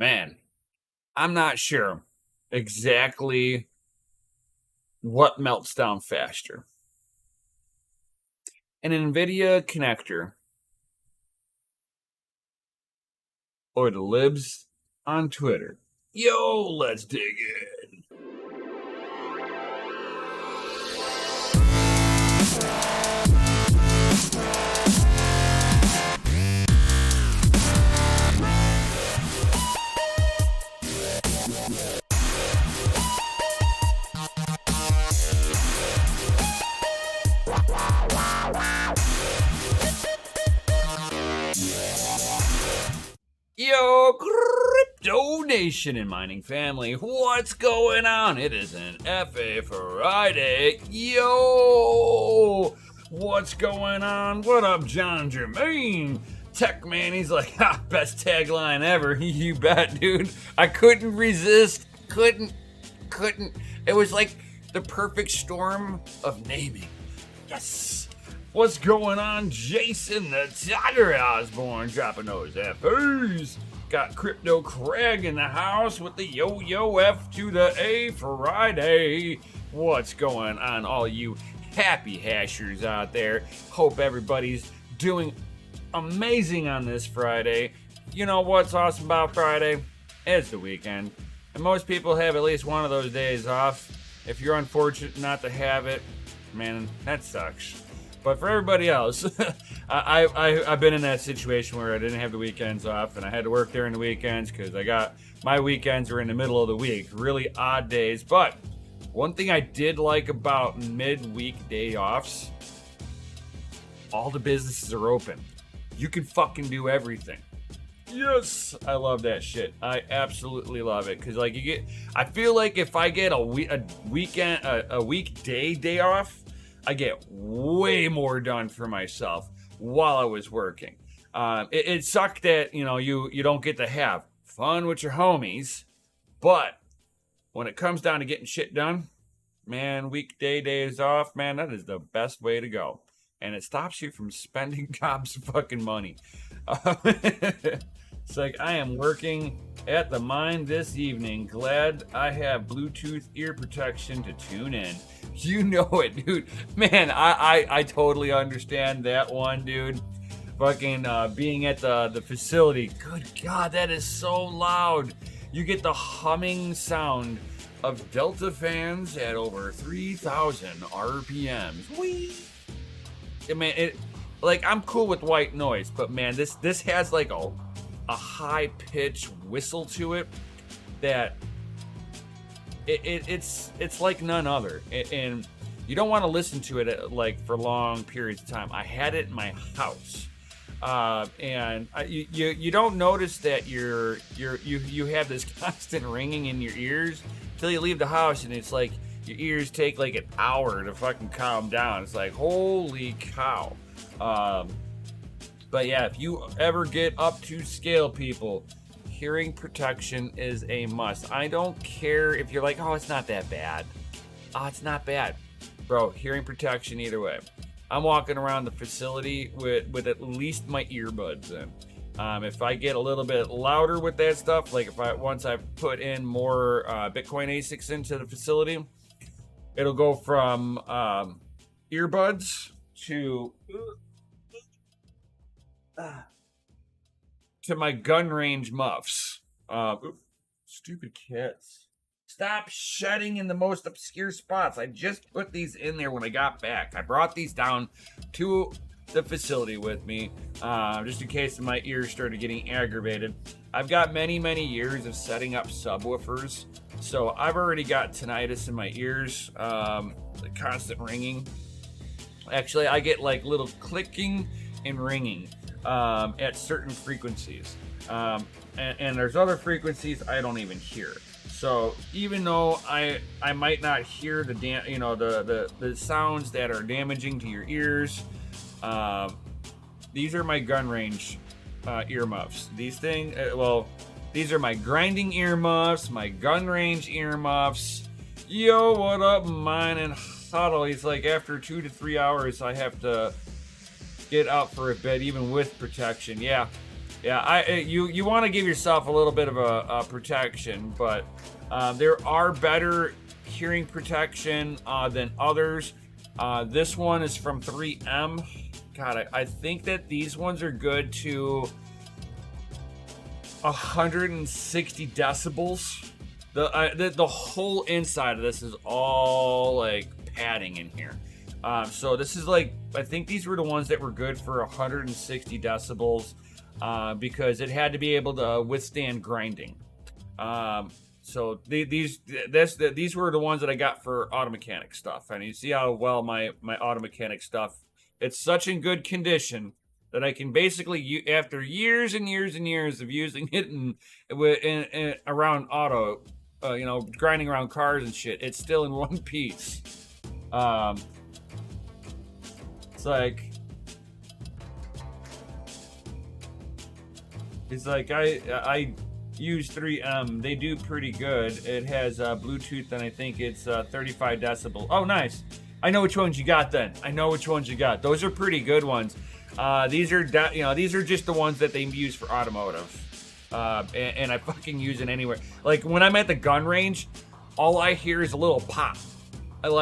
Man, I'm not sure exactly what melts down faster. An Nvidia connector or the Libs on Twitter. Yo, let's dig in. Yo, Crypto Nation and mining family, what's going on? It is an FA Friday. Yo, what's going on? What up, John Jermaine? Tech man, he's like, ha, best tagline ever. You bet, dude. I couldn't resist. Couldn't. It was like the perfect storm of naming. Yes. What's going on, Jason the Tiger Osborne dropping those FAs? Got Crypto Craig in the house with the yo F to the A Friday. What's going on, all you happy hashers out there? Hope everybody's doing amazing on this Friday. You know what's awesome about Friday? It's the weekend. And most people have at least one of those days off. If you're unfortunate not to have it, man, that sucks. But for everybody else, I've been in that situation where I didn't have the weekends off and I had to work during the weekends because my weekends were in the middle of the week. Really odd days. But one thing I did like about midweek day offs, all the businesses are open. You can fucking do everything. Yes, I love that shit. I absolutely love it because I feel like if I get a weekday day off, I get way more done for myself while I was working. It sucked that, you don't get to have fun with your homies, but when it comes down to getting shit done, man, weekday days off, man, that is the best way to go. And it stops you from spending gobs of fucking money. It's like, I am working at the mine this evening. Glad I have Bluetooth ear protection to tune in. You know it, dude. Man, I totally understand that one, dude. Fucking being at the facility. Good God, that is so loud. You get the humming sound of Delta fans at over 3,000 RPMs. Whee! I mean, I'm cool with white noise, but man, this has like a high-pitched whistle to it that it's like none other, and you don't want to listen to it for long periods of time. I had it in my house, and you don't notice that you have this constant ringing in your ears till you leave the house, and it's like your ears take like an hour to fucking calm down. It's like, holy cow. But yeah, if you ever get up to scale, people, hearing protection is a must. I don't care if you're like, oh, it's not that bad. Oh, it's not bad. Bro, hearing protection either way. I'm walking around the facility with at least my earbuds in. If I get a little bit louder with that stuff, like once I put in more Bitcoin ASICs into the facility, it'll go from earbuds to my gun range muffs. Stupid cats. Stop shedding in the most obscure spots. I just put these in there when I got back. I brought these down to the facility with me, just in case my ears started getting aggravated. I've got many years of setting up subwoofers, so I've already got tinnitus in my ears, the constant ringing. Actually, I get like little clicking and ringing at certain frequencies, and there's other frequencies I don't even hear. So even though I might not hear the sounds that are damaging to your ears, these are my gun range earmuffs. These are my grinding earmuffs, my gun range earmuffs. Yo, what up, mine and huddle? He's like, after 2 to 3 hours, I have to get out for a bit, even with protection. Yeah, Yeah, you want to give yourself a little bit of a protection, but there are better hearing protection than others. This one is from 3M. God, I think that these ones are good to 160 decibels. The whole inside of this is all like padding in here. So this is like, I think these were the ones that were good for 160 decibels because it had to be able to withstand grinding. So these were the ones that I got for auto mechanic stuff. And you see how well my auto mechanic stuff, it's such in good condition that I can basically, after years and years and years of using it in around auto, grinding around cars and shit, it's still in one piece. It's like I use 3M. They do pretty good. It has Bluetooth, and I think it's 35 decibel. Oh, nice. I know which ones you got then. I know which ones you got. Those are pretty good ones. These are just the ones that they use for automotive. And I fucking use it anywhere. Like when I'm at the gun range, all I hear is a little pop. It's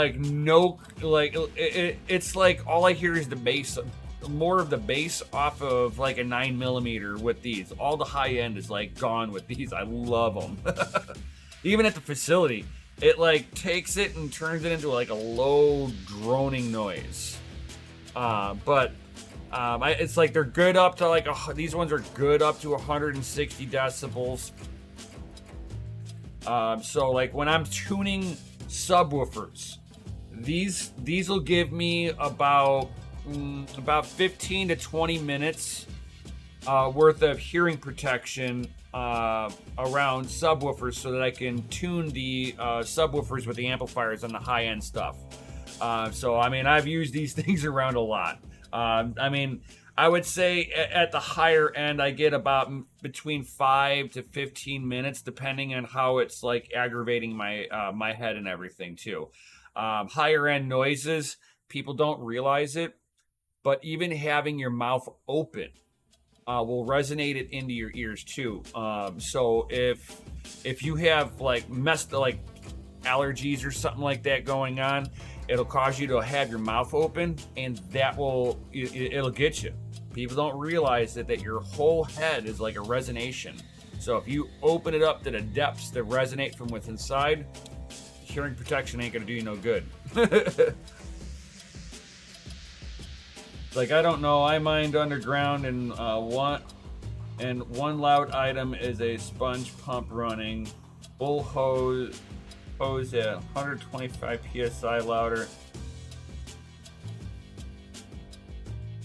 like all I hear is the bass, more of the bass off of like a 9mm with these. All the high end is like gone with these. I love them. Even at the facility, it like takes it and turns it into like a low droning noise. It's like they're good up to like these ones are good up to 160 decibels. So like when I'm tuning subwoofers, these will give me about 15 to 20 minutes worth of hearing protection around subwoofers, so that I can tune the subwoofers with the amplifiers on the high end stuff. So I mean, I've used these things around a lot. I would say at the higher end, I get about between 5 to 15 minutes, depending on how it's like aggravating my head and everything too. Higher end noises, people don't realize it, but even having your mouth open will resonate it into your ears too. So if you have like allergies or something like that going on, it'll cause you to have your mouth open, and it'll get you. People don't realize that your whole head is like a resonation. So if you open it up to the depths to resonate from within inside, hearing protection ain't gonna do you no good. Like, I don't know, I mined underground, and one loud item is a sponge pump running. Bull hose at 125 psi louder.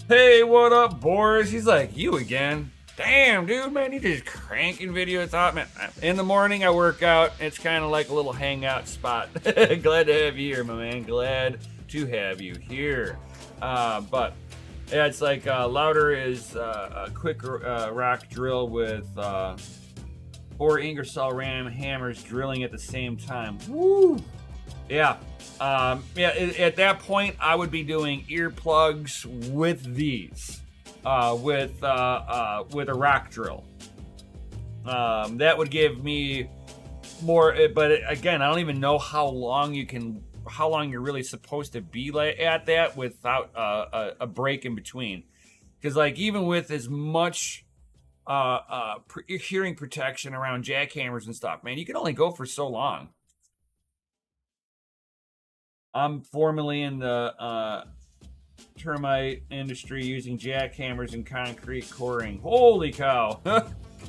Hey, what up, Boris? He's like, you again? Damn, dude, man, you just cranking videos out, man. In the morning, I work out. It's kind of like a little hangout spot. Glad to have you here, my man. Glad to have you here. But yeah, it's like louder is a quick rock drill with 4 Ingersoll Ram hammers drilling at the same time. Woo! Yeah. At that point, I would be doing earplugs with these, with a rock drill. That would give me more, but again, I don't even know how long you're really supposed to be at that without a break in between. Because like even with as much hearing protection around jackhammers and stuff, man, you can only go for so long. I'm formerly in the termite industry using jackhammers and concrete coring. Holy cow!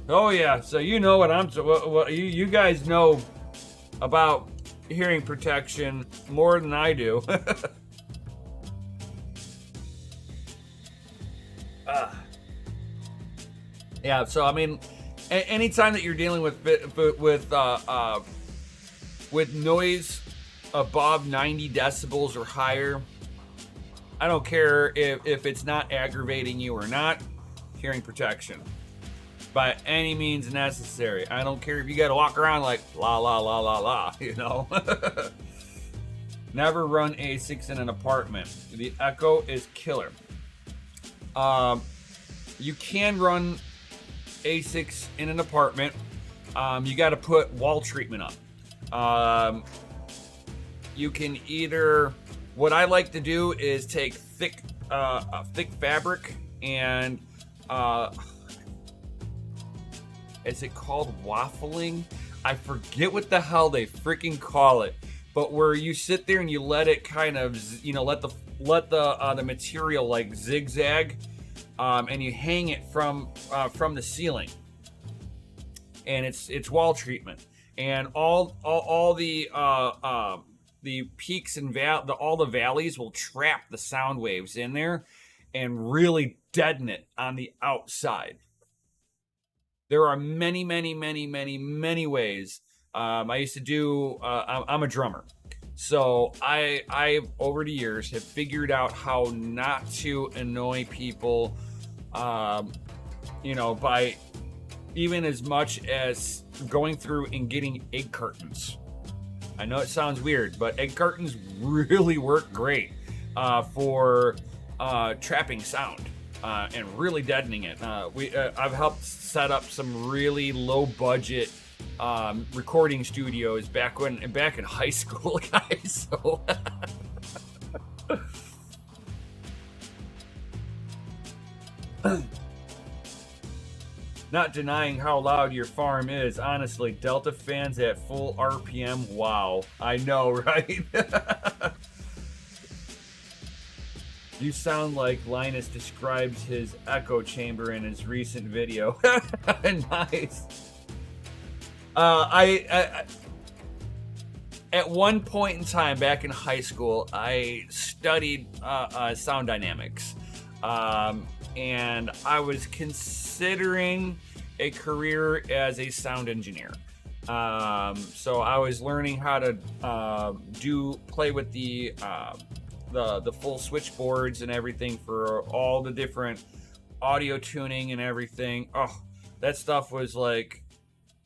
Oh yeah, so you know what you guys know about hearing protection more than I do. Yeah, so I mean, anytime that you're dealing with noise above 90 decibels or higher, I don't care if it's not aggravating you or not, hearing protection by any means necessary. I don't care if you gotta walk around like la la la la la, you know. Never run ASICs in an apartment. The echo is killer. You can run ASICs in an apartment, you got to put wall treatment up. You can either, what I like to do is take thick fabric and, is it called waffling? I forget what the hell they freaking call it, but where you sit there and you let it kind of, let the material like zigzag, and you hang it from the ceiling, and it's wall treatment, and all the peaks and all the valleys will trap the sound waves in there and really deaden it on the outside. There are many, many, many, many, many ways. I used to do, I'm a drummer. So I over the years have figured out how not to annoy people, by even as much as going through and getting egg cartons. I know it sounds weird, but egg cartons really work great for trapping sound and really deadening it. I've helped set up some really low budget recording studios back in high school, guys. So not denying how loud your farm is. Honestly, Delta fans at full RPM. Wow. I know, right? You sound like Linus describes his echo chamber in his recent video. Nice. I at one point in time back in high school, I studied sound dynamics, and I was considering a career as a sound engineer. So I was learning how to play with the full switchboards and everything for all the different audio tuning and everything. Oh, that stuff was like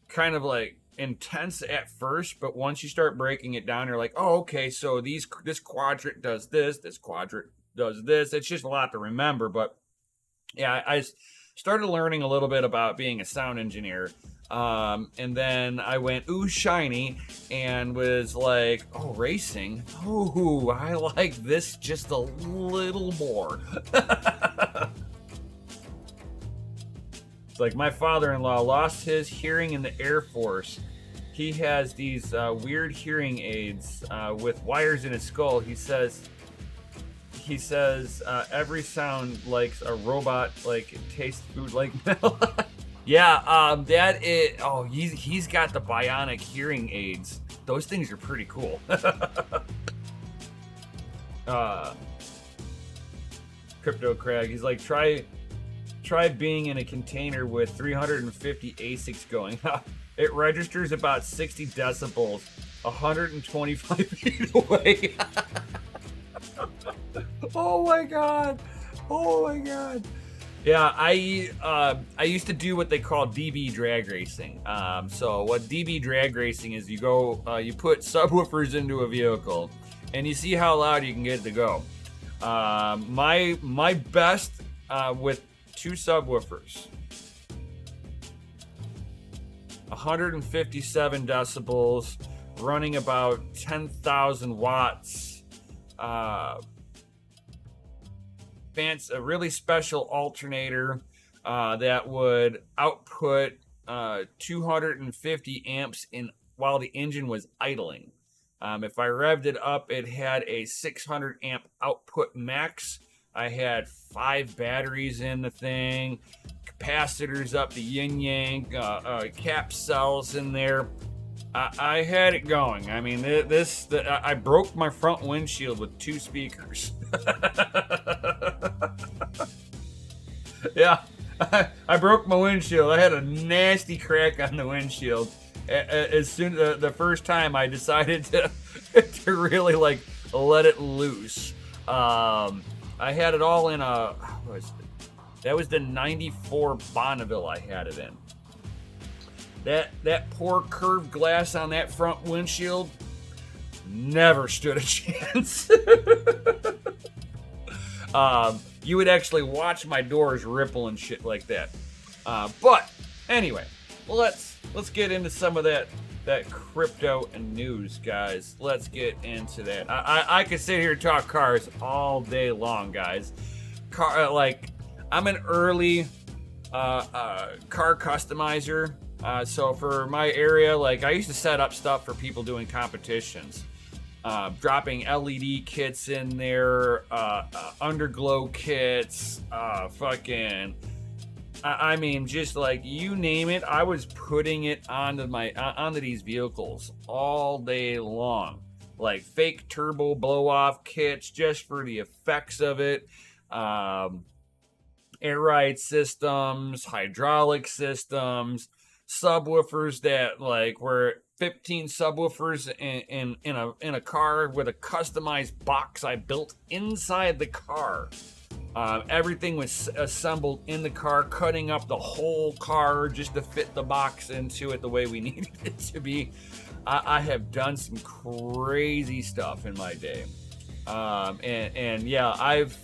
kind of like intense at first, but once you start breaking it down, you're like, oh, okay, so this quadrant does this quadrant does this. It's just a lot to remember. But yeah, I started learning a little bit about being a sound engineer. And then I went, ooh, shiny, and was like, oh, racing. Ooh, I like this just a little more. It's like my father-in-law lost his hearing in the Air Force. He has these weird hearing aids with wires in his skull. He says every sound like a robot, like it tastes food like milk. Yeah, that is. Oh, he's got the bionic hearing aids. Those things are pretty cool. Crypto Crag. He's like, try being in a container with 350 ASICs going. It registers about 60 decibels, 125 feet away. Oh my god! Oh my god! Yeah, I used to do what they call DB drag racing. So what DB drag racing is, you put subwoofers into a vehicle, and you see how loud you can get it to go. My best with two subwoofers, 157 decibels, running about 10,000 watts. A really special alternator that would output 250 amps while the engine was idling. If I revved it up, it had a 600 amp output max. I had 5 batteries in the thing, capacitors up the yin-yang, cap cells in there. I had it going. I mean, I broke my front windshield with 2 speakers. Yeah, I broke my windshield. I had a nasty crack on the windshield. The first time I decided to really like let it loose. I had it all in that was the 94 Bonneville I had it in. That poor curved glass on that front windshield never stood a chance. You would actually watch my doors ripple and shit like that. But Anyway, let's get into some of that crypto and news, guys. Let's get into that. I could sit here and talk cars all day long, guys. I'm an early car customizer. So for my area, like I used to set up stuff for people doing competitions, dropping LED kits in there, underglow kits, I mean, just like you name it, I was putting it onto these vehicles all day long, like fake turbo blow off kits just for the effects of it. Air ride systems, hydraulic systems, subwoofers that like were 15 subwoofers in a car with a customized box I built inside the car. Everything was assembled in the car, cutting up the whole car just to fit the box into it the way we needed it to be. I have done some crazy stuff in my day, and yeah, I've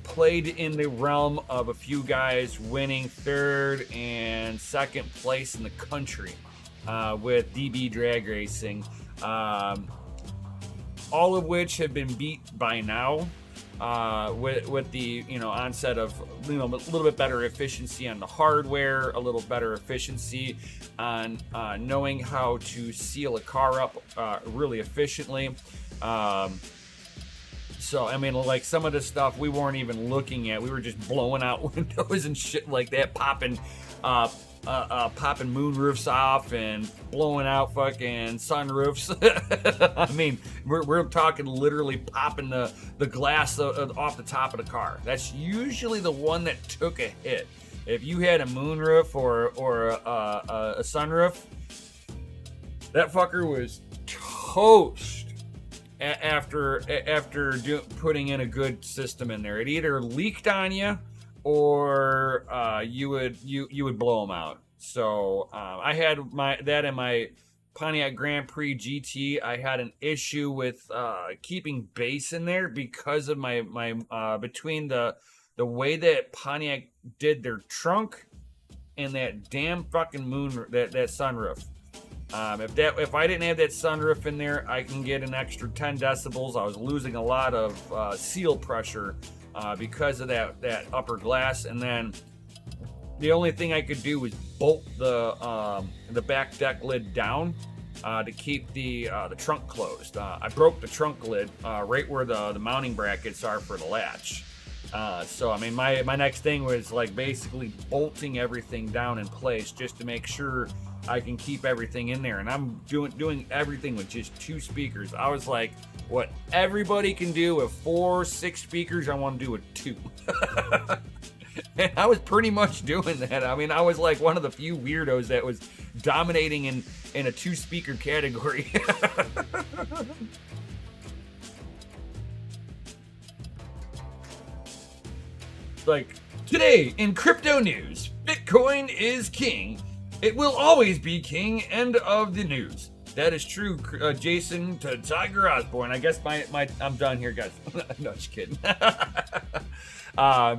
played in the realm of a few guys winning 3rd and 2nd place in the country with DB drag racing, all of which have been beat by now with the onset of a little bit better efficiency on the hardware, a little better efficiency on knowing how to seal a car up really efficiently. So, I mean, like some of the stuff we weren't even looking at. We were just blowing out windows and shit like that, popping moonroofs off and blowing out fucking sunroofs. I mean, we're talking literally popping the glass off the top of the car. That's usually the one that took a hit. If you had a moonroof or a sunroof, that fucker was toast. After putting in a good system in there, it either leaked on you or you would blow them out. So I had that in my Pontiac Grand Prix GT. I had an issue with keeping bass in there because of my between the way that Pontiac did their trunk and that damn fucking that sunroof. If I didn't have that sunroof in there, I can get an extra 10 decibels. I was losing a lot of seal pressure because of that upper glass, and then the only thing I could do was bolt the back deck lid down to keep the trunk closed. I broke the trunk lid right where the mounting brackets are for the latch. So I mean, my next thing was like basically bolting everything down in place just to make sure I can keep everything in there, and I'm doing everything with just 2 speakers. I was like, what everybody can do with 4, 6 speakers, I want to do with 2. And I was pretty much doing that. I mean, I was like one of the few weirdos that was dominating in a 2-speaker category. Like, today in crypto news, Bitcoin is king. It will always be king. End of the news. That is true, Jason to Tiger Osborne. I guess I'm done here, guys. No, just kidding.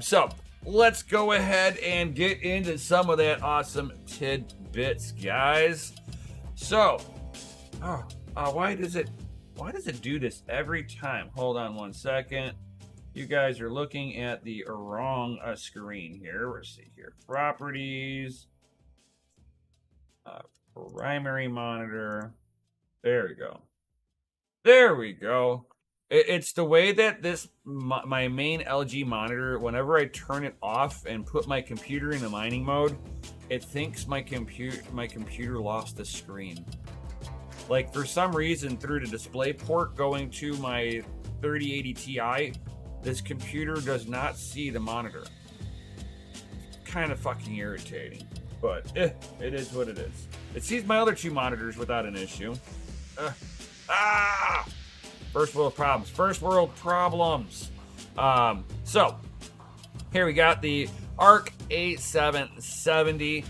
So let's go ahead and get into some of that awesome tidbits, guys. So, why does it do this every time? Hold on one second. You guys are looking at the wrong screen here. Let's see here. Properties. Primary monitor. There we go. There we go. It's the way that my main LG monitor, whenever I turn it off and put my computer in the mining mode, it thinks my computer lost the screen. Like for some reason, through the display port going to my 3080 Ti, this computer does not see the monitor. Kind of fucking irritating, but it is what it is. It sees my other 2 monitors without an issue. First world problems. So here we got the ARC A770.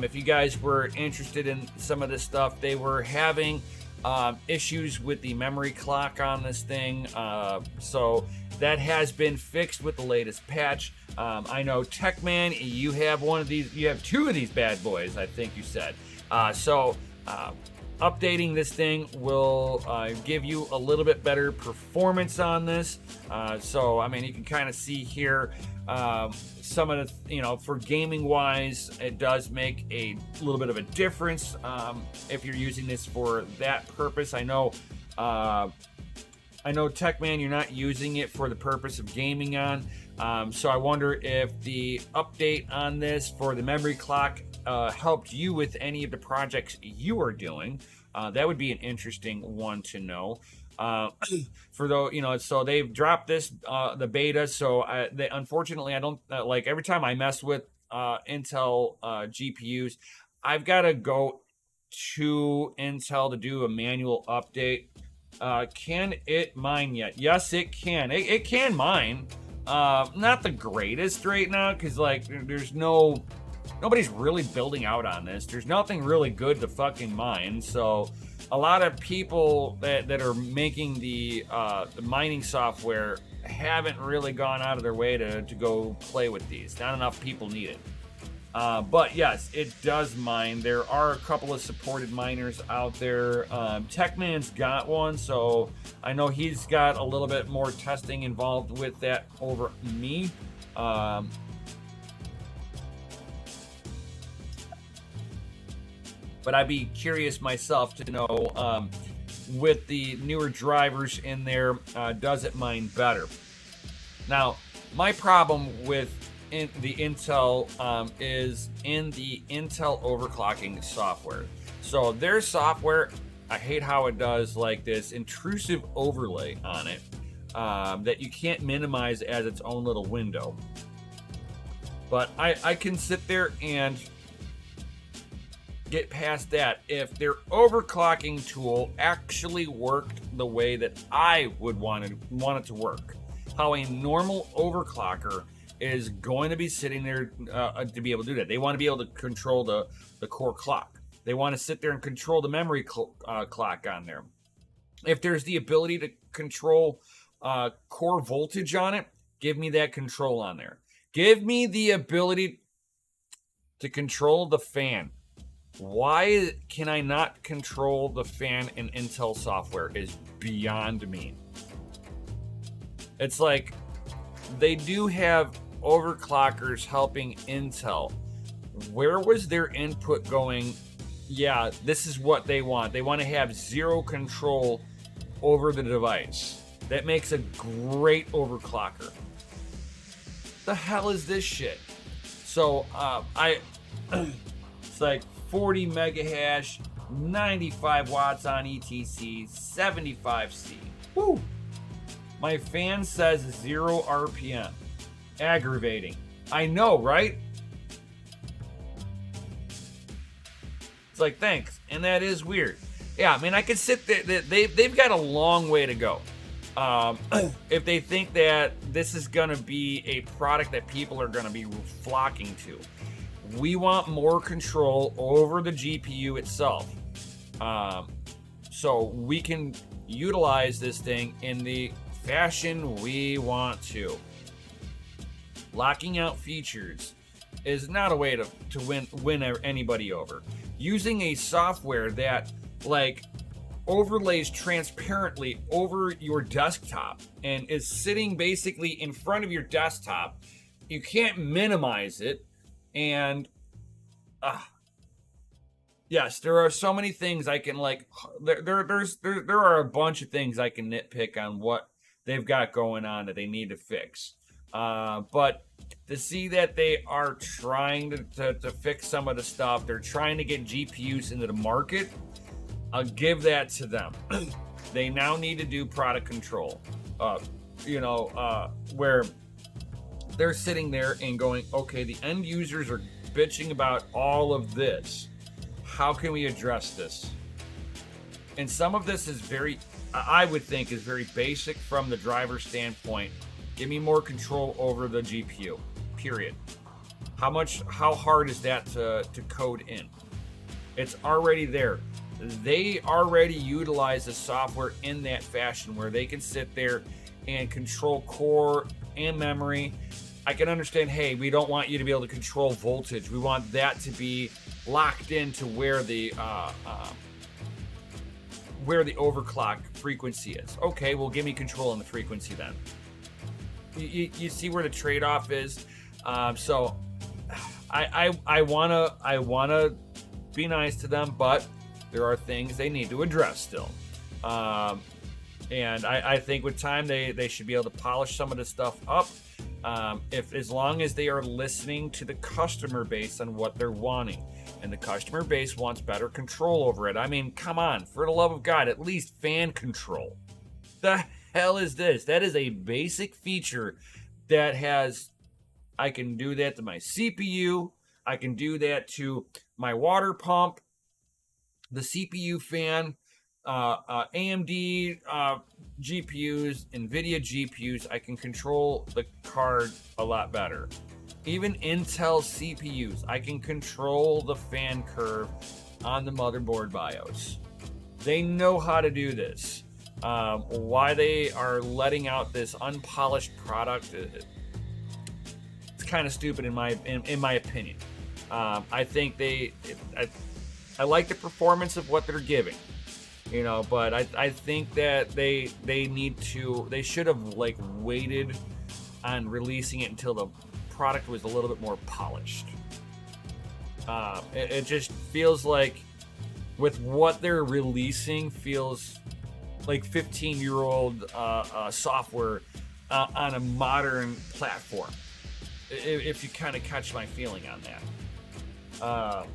If you guys were interested in some of this stuff, they were having issues with the memory clock on this thing. So that has been fixed with the latest patch. I know Techman, you have one of these. You have two of these bad boys, I think you said. So updating this thing will give you a little bit better performance on this. So I mean, you can kind of see here some of the, for gaming wise, it does make a little bit of a difference if you're using this for that purpose. I know Techman, you're not using it for the purpose of gaming on. So I wonder if the update on this for the memory clock helped you with any of the projects you are doing. That would be an interesting one to know. For though, so they've dropped this, the beta. So unfortunately, I don't like every time I mess with Intel GPUs, I've got to go to Intel to do a manual update. Can it mine yet? Yes, it can. It can mine. Not the greatest right now because there's nobody's really building out on this. There's nothing really good to fucking mine. So a lot of people that are making the mining software haven't really gone out of their way to go play with these. Not enough people need it. But yes, it does mine. There are a couple of supported miners out there. Techman's got one, so I know he's got a little bit more testing involved with that over me. But I'd be curious myself to know, with the newer drivers in there, does it mine better? Now, my problem with the Intel is in the Intel overclocking software. So their software, I hate how it does like this intrusive overlay on it that you can't minimize as its own little window. But I can sit there and get past that if their overclocking tool actually worked the way that I would want it to work. How a normal overclocker is going to be sitting there to be able to do that. They want to be able to control the core clock. They want to sit there and control the memory clock on there. If there's the ability to control core voltage on it, give me that control on there. Give me the ability to control the fan. Why can I not control the fan in Intel software is beyond me. It's like they do have overclockers helping Intel. Where was their input going? Yeah, this is what they want. They want to have zero control over the device. That makes a great overclocker. The hell is this shit? So it's like 40 mega hash, 95 watts on ETC, 75C. Woo! My fan says 0 RPM. Aggravating. I know, right? It's like, thanks. And that is weird. Yeah, I mean, I could sit there. They've got a long way to go. If they think that this is going to be a product that people are going to be flocking to. We want more control over the GPU itself. So we can utilize this thing in the fashion we want to. Locking out features is not a way to win anybody over. Using a software that overlays transparently over your desktop and is sitting basically in front of your desktop, you can't minimize it. And yes, there are so many things I can there are a bunch of things I can nitpick on what they've got going on that they need to fix. But to see that they are trying to fix some of the stuff, they're trying to get GPUs into the market, I'll give that to them. They now need to do product control. Where they're sitting there and going, okay, the end users are bitching about all of this. How can we address this? And some of this is I would think is very basic from the driver standpoint. Give me more control over the GPU, period. How hard is that to code in? It's already there. They already utilize the software in that fashion where they can sit there and control core and memory. I can understand, hey, we don't want you to be able to control voltage. We want that to be locked into where the overclock frequency is. Okay, well, give me control on the frequency then. You see where the trade-off is. So I wanna be nice to them, but there are things they need to address still. And I think with time they should be able to polish some of this stuff up. If as long as they are listening to the customer base on what they're wanting, and the customer base wants better control over it. I mean, come on, for the love of God, at least fan control. The hell is this? That is a basic feature that has, I can do that to my CPU, I can do that to my water pump, the CPU fan, AMD GPUs, Nvidia GPUs. I can control the card a lot better. Even Intel CPUs, I can control the fan curve on the motherboard BIOS. They know how to do this. Why they are letting out this unpolished product, it's kind of stupid in my opinion. I think I like the performance of what they're giving, you know, but I think that they should have like waited on releasing it until the product was a little bit more polished. It just feels like with what they're releasing feels like 15-year-old software on a modern platform, if you kind of catch my feeling on that.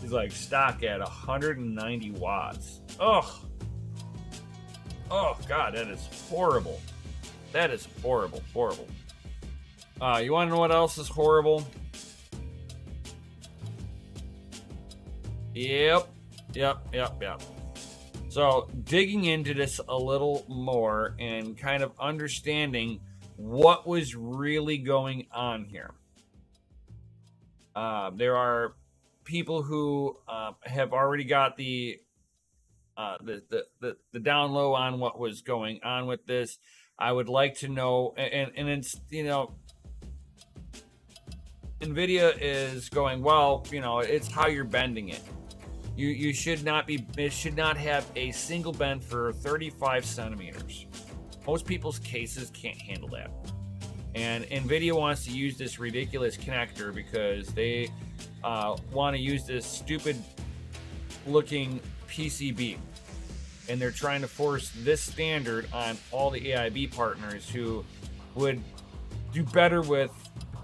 He's like stock at 190 watts. Oh God, that is horrible. That is horrible. You want to know what else is horrible? Yep. So digging into this a little more and kind of understanding what was really going on here. There are people who have already got the down low on what was going on with this. I would like to know, and it's, you know, Nvidia is going, well, you know, it's how you're bending it. You should not be, it should not have a single bend for 35 centimeters. Most people's cases can't handle that. And Nvidia wants to use this ridiculous connector because they want to use this stupid looking PCB. And they're trying to force this standard on all the AIB partners who would do better with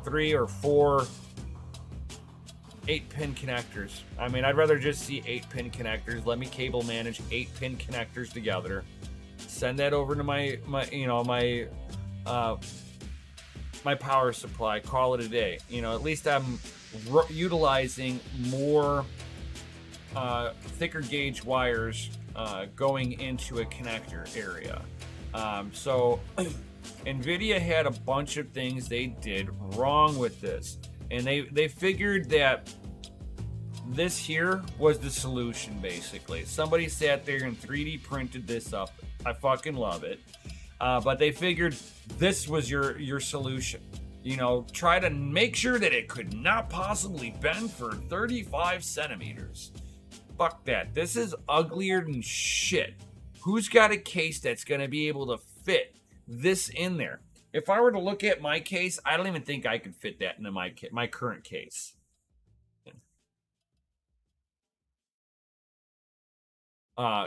3 or 4 8-pin connectors. I mean, I'd rather just see 8-pin connectors. Let me cable manage 8-pin connectors together. Send that over to my power supply. Call it a day. You know, at least I'm utilizing more thicker gauge wires going into a connector area. So Nvidia had a bunch of things they did wrong with this, and they figured that this here was the solution. Basically, somebody sat there and 3D printed this up. I fucking love it. But they figured this was your solution. You know, try to make sure that it could not possibly bend for 35 centimeters. Fuck that. This is uglier than shit. Who's got a case that's going to be able to fit this in there? If I were to look at my case, I don't even think I could fit that into my current case.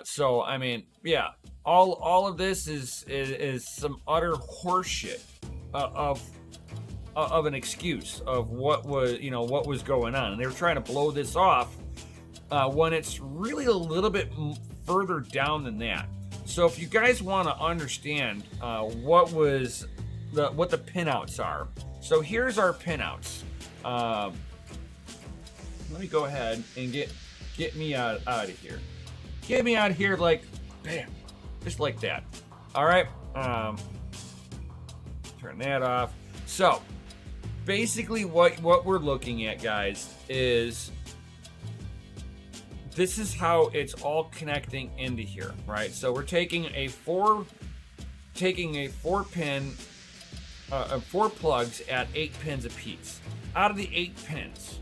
So I mean, yeah, all of this is some utter horseshit of an excuse of what was going on, and they were trying to blow this off when it's really a little bit further down than that. So if you guys want to understand what the pinouts are, so here's our pinouts. Let me go ahead and get me out of here. Get me out of here, like, bam, just like that. All right, turn that off. So basically what we're looking at, guys, is this is how it's all connecting into here, right? So we're taking a four pin, 4 plugs at 8 pins apiece. Out of the 8 pins,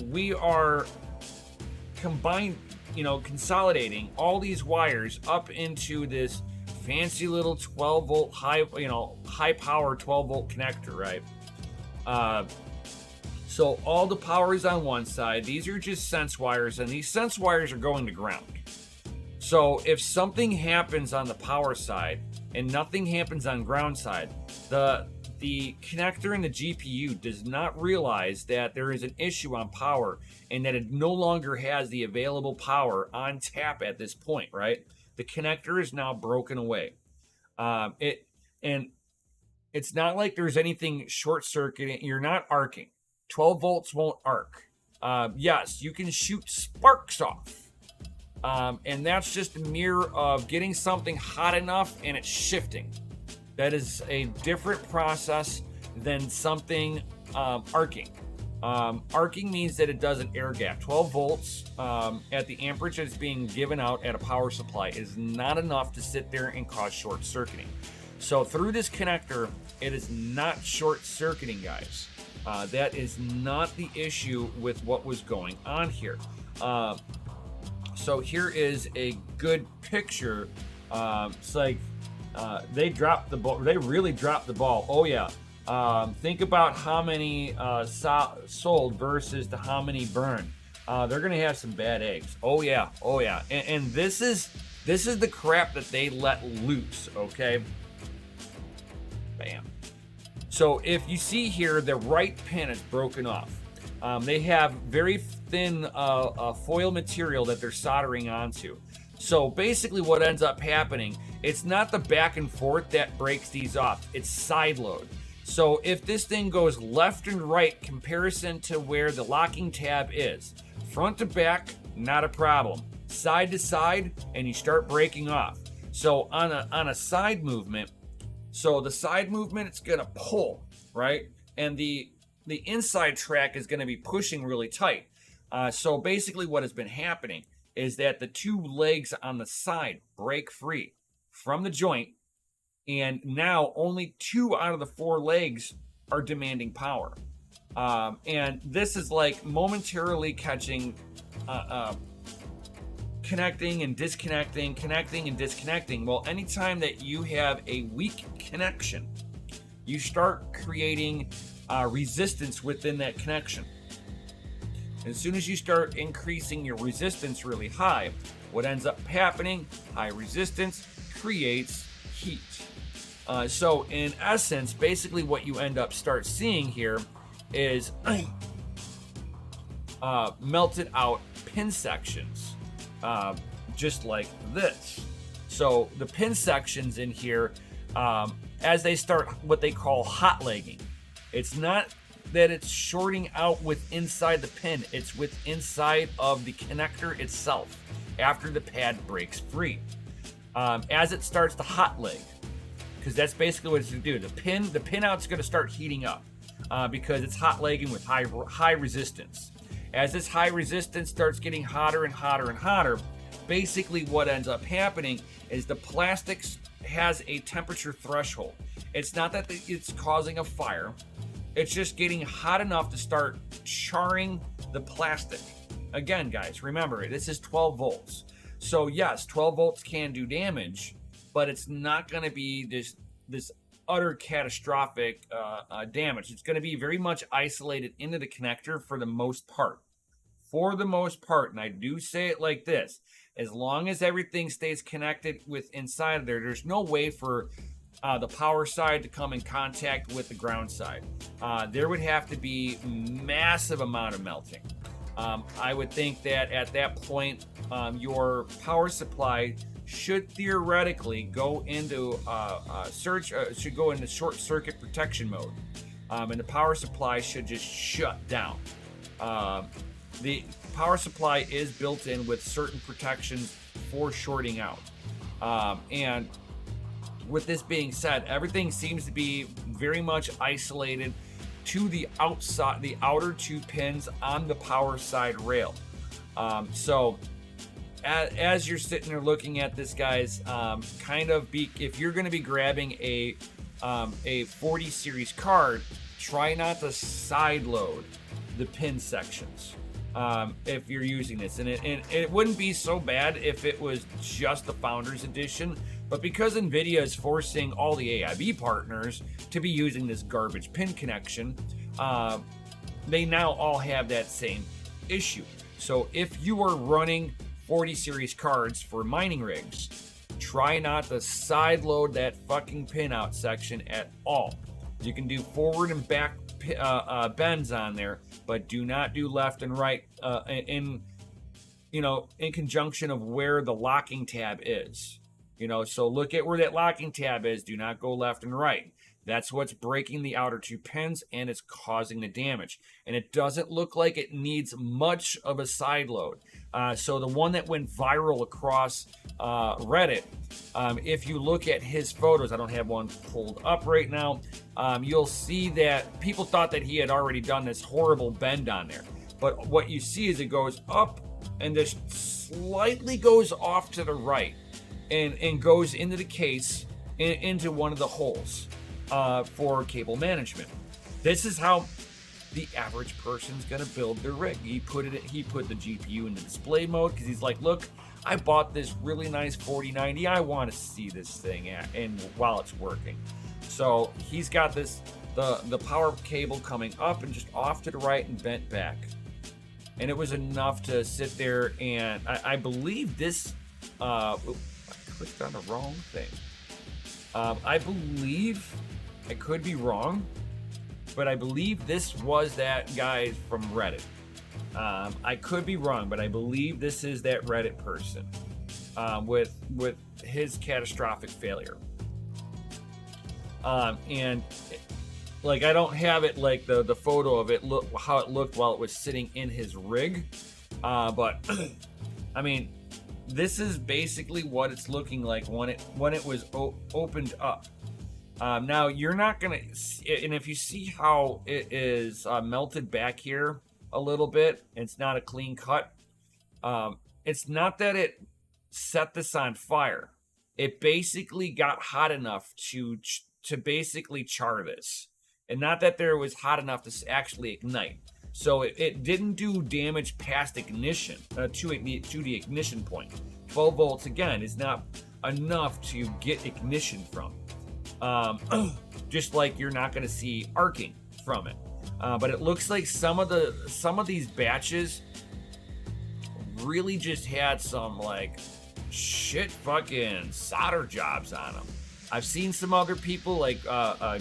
we are consolidating all these wires up into this fancy little 12 volt high power 12 volt connector, right? So all the power is on one side. These are just sense wires, and these sense wires are going to ground. So if something happens on the power side and nothing happens on ground side, the connector in the GPU does not realize that there is an issue on power and that it no longer has the available power on tap at this point, right? The connector is now broken away. It's not like there's anything short circuiting. You're not arcing. 12 volts won't arc. Yes, you can shoot sparks off. And that's just a mirror of getting something hot enough and it's shifting. That is a different process than something arcing. Arcing means that it does an air gap. 12 volts at the amperage that's being given out at a power supply is not enough to sit there and cause short circuiting. So through this connector, it is not short circuiting, guys. That is not the issue with what was going on here. So here is a good picture. It's like they dropped the ball. They really dropped the ball. Oh yeah. Think about how many sold versus the how many burned. They're gonna have some bad eggs. Oh yeah. Oh yeah. And this is the crap that they let loose. Okay. Bam. So if you see here, the right pin is broken off. They have very thin foil material that they're soldering onto. So basically what ends up happening, it's not the back and forth that breaks these off, it's side load. So if this thing goes left and right comparison to where the locking tab is, front to back, not a problem. Side to side, and you start breaking off. So on a side movement, so the side movement, it's gonna pull, right? And the inside track is gonna be pushing really tight. So basically what has been happening is that the 2 legs on the side break free from the joint, and now only 2 out of the 4 legs are demanding power. And this is like momentarily catching, connecting and disconnecting, connecting and disconnecting. Well, anytime that you have a weak connection, you start creating resistance within that connection. As soon as you start increasing your resistance really high, what ends up happening, high resistance creates heat. So in essence, basically what you end up start seeing here is melted out pin sections, just like this. So the pin sections in here, as they start what they call hot legging, it's not that it's shorting out with inside the pin, it's with inside of the connector itself after the pad breaks free. As it starts to hot leg, because that's basically what it's going to do. The pin out's going to start heating up because it's hot legging with high resistance. As this high resistance starts getting hotter and hotter and hotter, basically what ends up happening is the plastic has a temperature threshold. It's not that it's causing a fire. It's just getting hot enough to start charring the plastic. Again, guys, remember, this is 12 volts. So yes, 12 volts can do damage, but it's not going to be this utter catastrophic damage. It's going to be very much isolated into the connector for the most part. For the most part, and I do say it like this, as long as everything stays connected with inside of there, there's no way for the power side to come in contact with the ground side. There would have to be massive amount of melting. I would think that at that point, your power supply should theoretically go into should go into short circuit protection mode, and the power supply should just shut down. The power supply is built in with certain protections for shorting out, and with this being said, everything seems to be very much isolated to the outside, the outer 2 pins on the power side rail. So as you're sitting there looking at this, guys, if you're going to be grabbing a 40 series card, try not to side load the pin sections if you're using this. And it wouldn't be so bad if it was just the Founders Edition, but because Nvidia is forcing all the AIB partners to be using this garbage pin connection, they now all have that same issue. So if you are running 40 series cards for mining rigs, try not to side load that fucking pinout section at all. You can do forward and back bends on there, but do not do left and right in conjunction of where the locking tab is. So look at where that locking tab is. Do not go left and right. That's what's breaking the outer two pins, and it's causing the damage. And it doesn't look like it needs much of a side load. So the one that went viral across Reddit, if you look at his photos, I don't have one pulled up right now, you'll see that people thought that he had already done this horrible bend on there. But what you see is it goes up and just slightly goes off to the right and goes into the case, into one of the holes for cable management. This is how the average person's gonna build their rig. He put the GPU in the display mode because he's like, look, I bought this really nice 4090. I want to see this thing while it's working. So he's got the power cable coming up and just off to the right and bent back. And it was enough to sit there, and I believe this I clicked on the wrong thing. I believe, I could be wrong, but I believe this was that guy from Reddit. I could be wrong, but I believe this is that Reddit person with his catastrophic failure. And like, I don't have it like the photo of it, how it looked while it was sitting in his rig, but I mean, this is basically what it's looking like when it was opened up. Now you're not gonna, and if you see how it is melted back here a little bit, it's not a clean cut. It's not that it set this on fire. It basically got hot enough to basically char this, and not that there was hot enough to actually ignite. So it didn't do damage past ignition to the ignition point. 12 volts again is not enough to get ignition from. Just like you're not going to see arcing from it. But it looks like some of these batches really just had some like shit fucking solder jobs on them. I've seen some other people like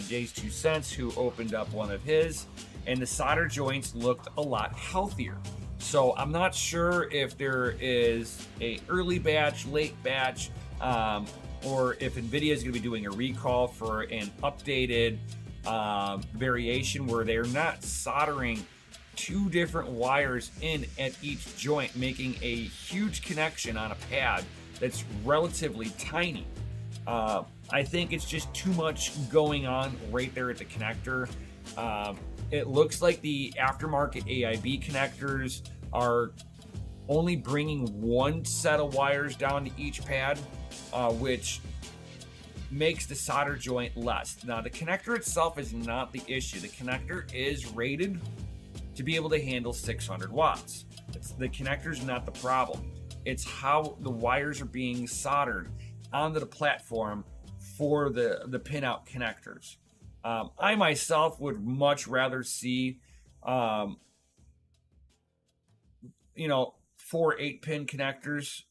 Jay's 2 Cents who opened up one of his, and the solder joints looked a lot healthier. So I'm not sure if there is a early batch, late batch, or if Nvidia is going to be doing a recall for an updated variation where they're not soldering 2 different wires in at each joint, making a huge connection on a pad that's relatively tiny. I think it's just too much going on right there at the connector. It looks like the aftermarket AIB connectors are only bringing 1 set of wires down to each pad, which makes the solder joint less. Now, the connector itself is not the issue. The connector is rated to be able to handle 600 watts. The connector is not the problem. It's how the wires are being soldered onto the platform for the pinout connectors. I myself would much rather see, 4 8-pin connectors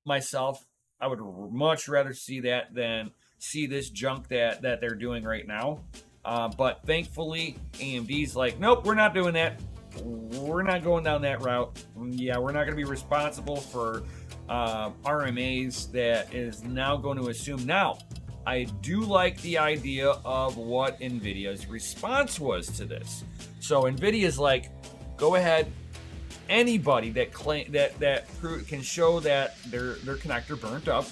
myself. I would much rather see that than see this junk that they're doing right now. But thankfully, AMD's like, nope, we're not doing that. We're not going down that route. Yeah, we're not going to be responsible for RMAs that is now going to assume. Now, I do like the idea of what Nvidia's response was to this. So Nvidia's like, go ahead. Anybody that can show that their connector burnt up,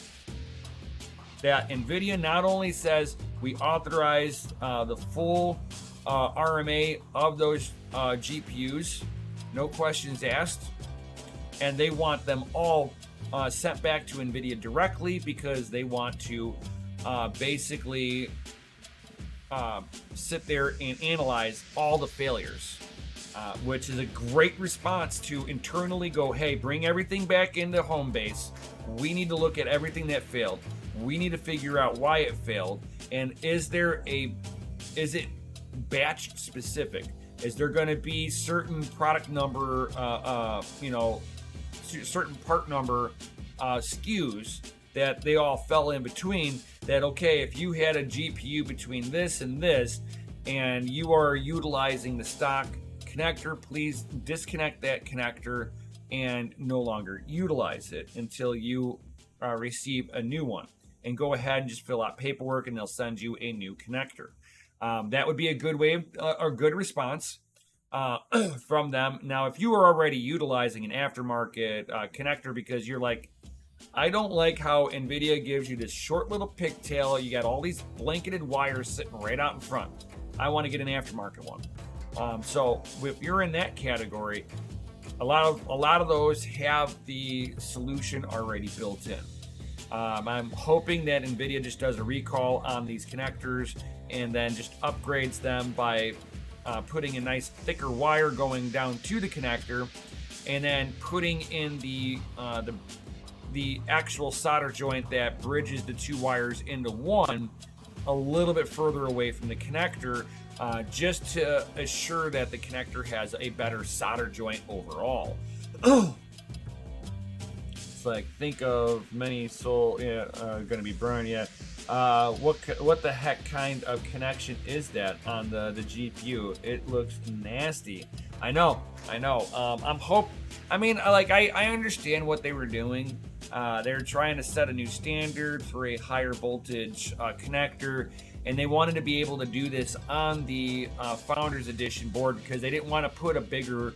that Nvidia not only says we authorize the full RMA of those GPUs, no questions asked, and they want them all sent back to Nvidia directly because they want to basically sit there and analyze all the failures, which is a great response to internally go, hey, bring everything back into home base. We need to look at everything that failed. We need to figure out why it failed, and is it batch specific? Is there going to be certain product number, certain part number SKUs that they all fell in between? That, okay, if you had a GPU between this and this, and you are utilizing the stock connector, please disconnect that connector and no longer utilize it until you receive a new one. And go ahead and just fill out paperwork, and they'll send you a new connector. That would be a good way, a good response from them. Now, if you are already utilizing an aftermarket connector because you're like, I don't like how Nvidia gives you this short little pigtail, you got all these blanketed wires sitting right out in front, I want to get an aftermarket one. So if you're in that category, a lot of those have the solution already built in. I'm hoping that Nvidia just does a recall on these connectors and then just upgrades them by putting a nice thicker wire going down to the connector, and then putting in the actual solder joint that bridges the two wires into one a little bit further away from the connector, just to assure that the connector has a better solder joint overall. It's like, think of many soul gonna be burned. What the heck kind of connection is that on the GPU? It looks nasty. I know. I understand what they were doing. They're trying to set a new standard for a higher voltage connector, and they wanted to be able to do this on the Founders Edition board because they didn't want to put a bigger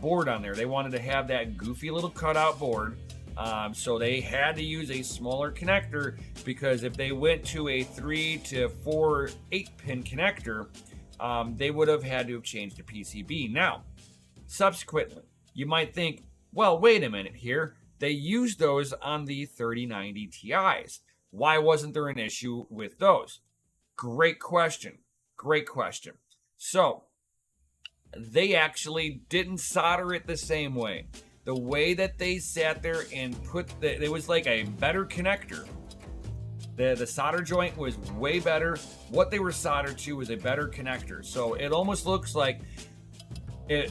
board on there. They wanted to have that goofy little cutout board. So they had to use a smaller connector, because if they went to a 3 to 4 8-pin connector, they would have had to have changed the PCB. Now, subsequently, you might think, well, wait a minute here. They used those on the 3090 Ti's. Why wasn't there an issue with those? Great question. So, they actually didn't solder it the same way. The way that they sat there and it was like a better connector. The solder joint was way better. What they were soldered to was a better connector. So it almost looks like they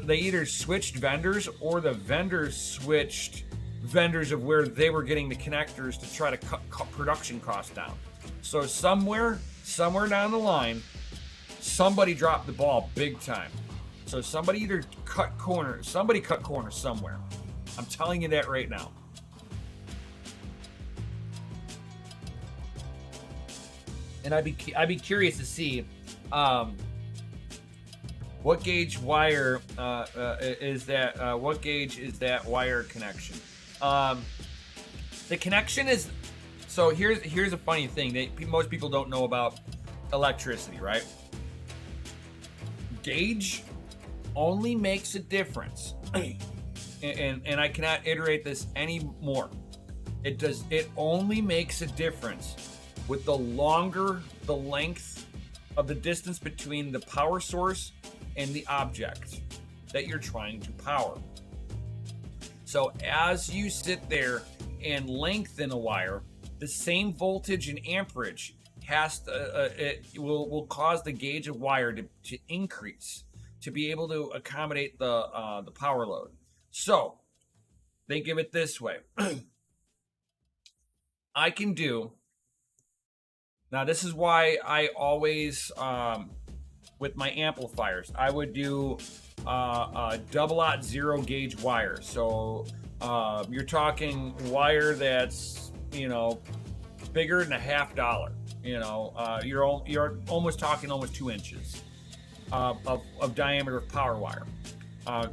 either switched vendors, or the vendors switched vendors of where they were getting the connectors to try to cut production costs down. So somewhere down the line, somebody dropped the ball big time. So somebody cut corners somewhere. I'm telling you that right now. And I'd be curious to see what gauge wire is that. What gauge is that wire connection? The connection is. So here's a funny thing that most people don't know about electricity, right? Gauge only makes a difference, and I cannot iterate this anymore. It only makes a difference with the longer the length of the distance between the power source and the object that you're trying to power. So as you sit there and lengthen a wire, the same voltage and amperage will cause the gauge of wire to increase, to be able to accommodate the power load. So think of it this way. I can do, now this is why I always, with my amplifiers, I would do a double-aught 0 gauge wire. So you're talking wire that's, bigger than $50. You're almost talking almost 2 inches. Of diameter of power wire,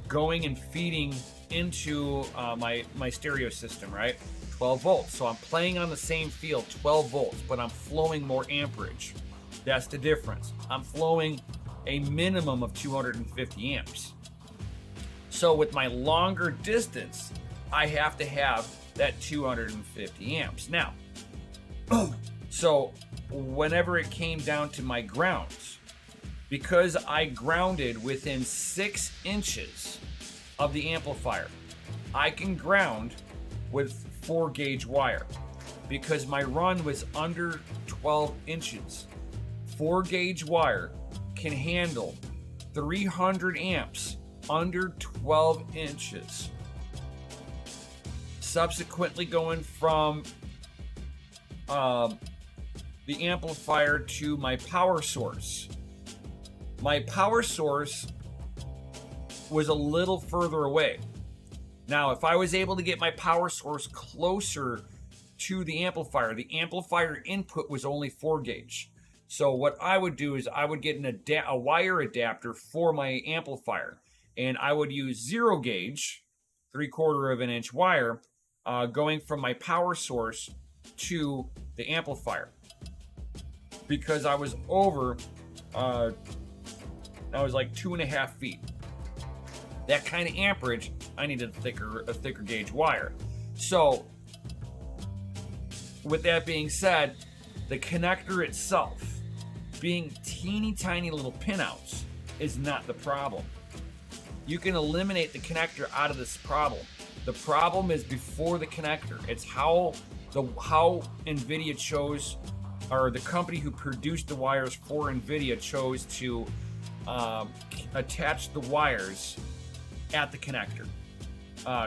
going and feeding into my stereo system, right? 12 volts. So I'm playing on the same field, 12 volts, but I'm flowing more amperage. That's the difference. I'm flowing a minimum of 250 amps. So with my longer distance, I have to have that 250 amps. Now, so whenever it came down to my grounds, because I grounded within 6 inches of the amplifier, I can ground with 4 gauge wire because my run was under 12 inches. 4 gauge wire can handle 300 amps under 12 inches. Subsequently going from the amplifier to my power source. My power source was a little further away. Now, if I was able to get my power source closer to the amplifier input was only 4 gauge. So what I would do is I would get a wire adapter for my amplifier, and I would use 0 gauge, 3/4 of an inch wire, going from my power source to the amplifier. Because I was over, I was like 2.5 feet. That kind of amperage, I needed a thicker gauge wire. So, with that being said, the connector itself, being teeny tiny little pinouts, is not the problem. You can eliminate the connector out of this problem. The problem is before the connector. It's how Nvidia chose, or the company who produced the wires for Nvidia chose to attach the wires at the connector.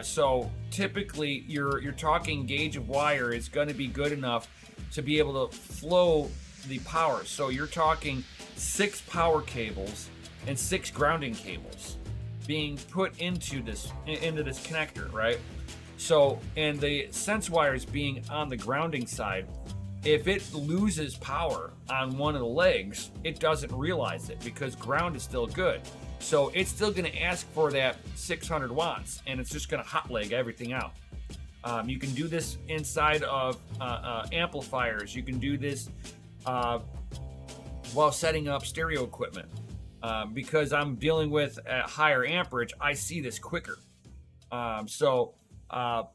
So typically you're talking gauge of wire is going to be good enough to be able to flow the power. So you're talking 6 power cables and 6 grounding cables being put into this connector, right? So, and the sense wires being on the grounding side, if it loses power on one of the legs, it doesn't realize it because ground is still good. So it's still going to ask for that 600 watts, and it's just going to hot leg everything out. You can do this inside of amplifiers. You can do this while setting up stereo equipment. Because I'm dealing with a higher amperage, I see this quicker. The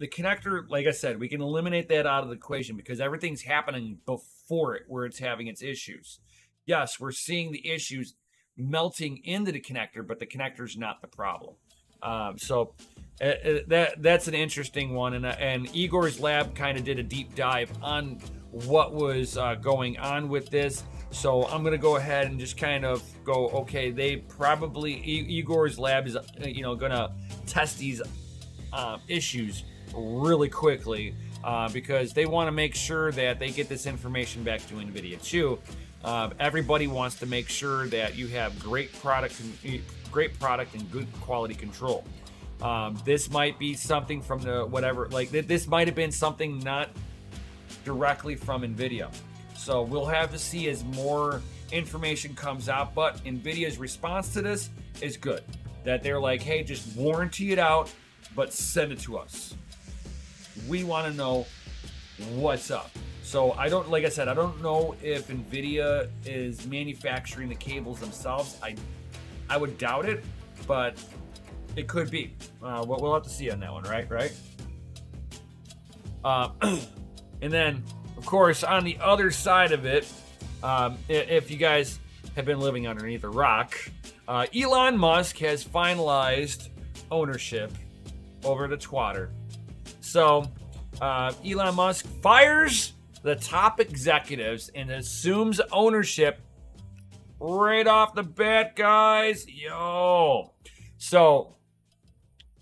connector, like I said, we can eliminate that out of the equation because everything's happening before it where it's having its issues. Yes, we're seeing the issues melting into the connector, but the connector's not the problem. That's an interesting one. And Igor's lab kind of did a deep dive on what was going on with this. So I'm going to go ahead and just kind of go, okay, they probably, Igor's lab is, going to test these issues really quickly because they want to make sure that they get this information back to Nvidia too. Everybody wants to make sure that you have great product and good quality control. This might be something from this might have been something not directly from Nvidia. So we'll have to see as more information comes out, but Nvidia's response to this is good. That they're like, hey, just warranty it out, but send it to us. We want to know what's up. So I don't know if Nvidia is manufacturing the cables themselves. I would doubt it, but it could be. We'll have to see on that one, right? And then, of course, on the other side of it, if you guys have been living underneath a rock, Elon Musk has finalized ownership over the Twitter. So, Elon Musk fires the top executives and assumes ownership right off the bat, guys. Yo. So,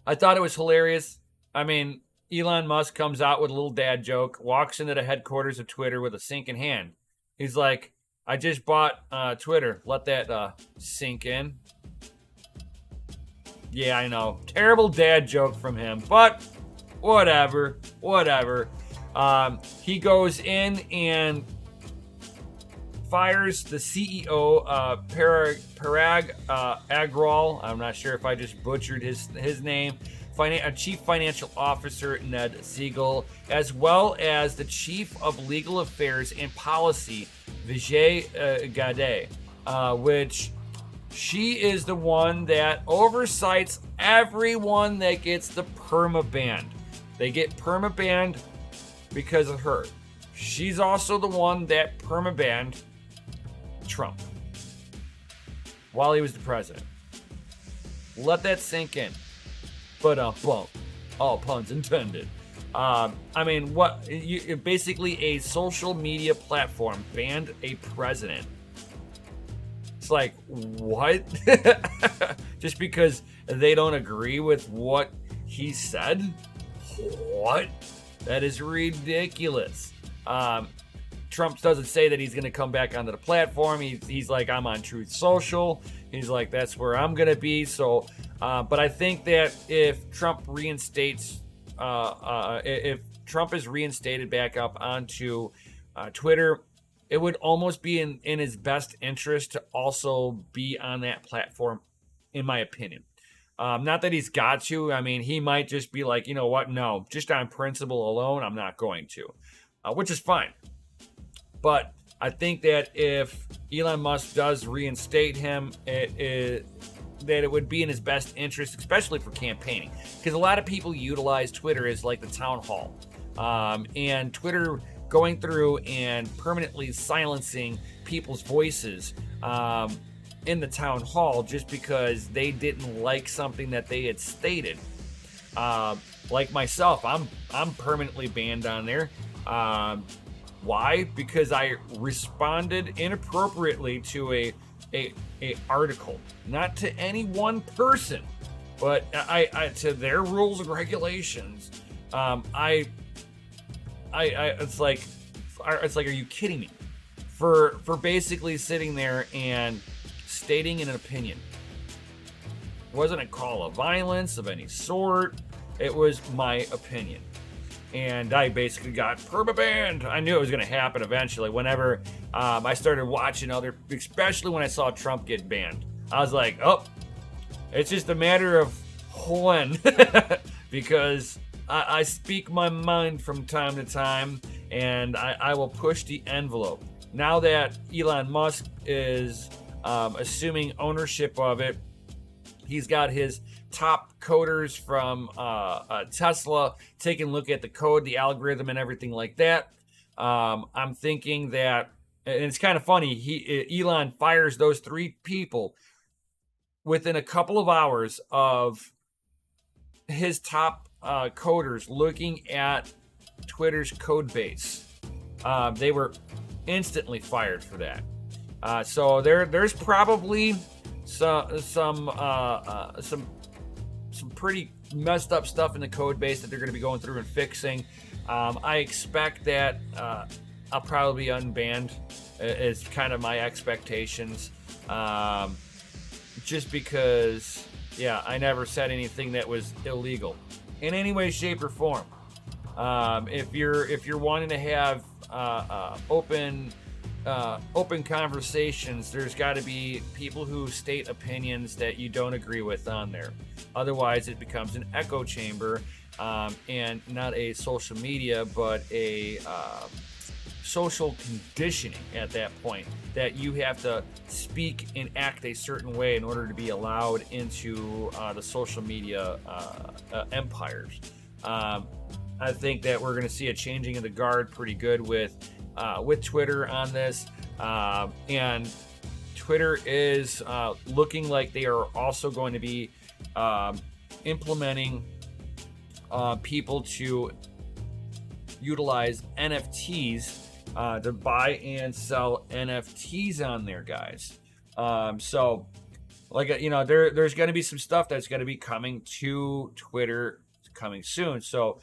I thought it was hilarious. I mean, Elon Musk comes out with a little dad joke, walks into the headquarters of Twitter with a sink in hand. He's like, I just bought Twitter. Let that sink in. Yeah, I know. Terrible dad joke from him, but whatever. He goes in and fires the CEO, Parag Agrawal. I'm not sure if I just butchered his name. Chief Financial Officer Ned Siegel, as well as the Chief of Legal Affairs and Policy, Vijay Gade, which She is the one that oversights everyone that gets the perma-banned. They get perma-banned because of her. She's also the one that perma-banned Trump while he was the president. Let that sink in. But bump. All puns intended. I mean, basically a social media platform banned a president. It's like, what? Just because they don't agree with what he said? What? That is ridiculous. Trump doesn't say that he's going to come back onto the platform. He's like, I'm on Truth Social. He's like, that's where I'm going to be. So, but I think that if Trump reinstates, if Trump is reinstated back up onto Twitter, it would almost be in his best interest to also be on that platform, in my opinion. Not that he's got to. I mean, he might just be like, you know what? No, just on principle alone, I'm not going to, which is fine. But I think that if Elon Musk does reinstate him, that it would be in his best interest, especially for campaigning. Because a lot of people utilize Twitter as like the town hall. And Twitter going through and permanently silencing people's voices in the town hall just because they didn't like something that they had stated. Like myself, I'm permanently banned on there. Why? Because I responded inappropriately to a article, not to any one person, but I to their rules and regulations. It's like, are you kidding me? For basically sitting there and stating an opinion. It wasn't a call of violence of any sort. It was my opinion. And I basically got perma-banned. I knew it was going to happen eventually. Whenever I started watching especially when I saw Trump get banned, I was like, oh, it's just a matter of when. Because I speak my mind from time to time, and I will push the envelope. Now that Elon Musk is assuming ownership of it, he's got his top coders from Tesla taking a look at the code, the algorithm, and everything like that. I'm thinking that, and it's kind of funny, Elon fires those 3 people within a couple of hours of his top coders looking at Twitter's code base. They were instantly fired for that. So there's probably some pretty messed up stuff in the code base that they're going to be going through and fixing. I expect that I'll probably be unbanned. Is kind of my expectations. Just because, yeah, I never said anything that was illegal in any way, shape, or form. If you're wanting to have open conversations, there's got to be people who state opinions that you don't agree with on there. Otherwise, it becomes an echo chamber, and not a social media, but a social conditioning at that point, that you have to speak and act a certain way in order to be allowed into the social media empires. I think that we're going to see a changing of the guard pretty good with Twitter on this, and Twitter is looking like they are also going to be implementing people to utilize NFTs to buy and sell NFTs on there, guys. So, like, there's going to be some stuff that's going to be coming to Twitter coming soon. So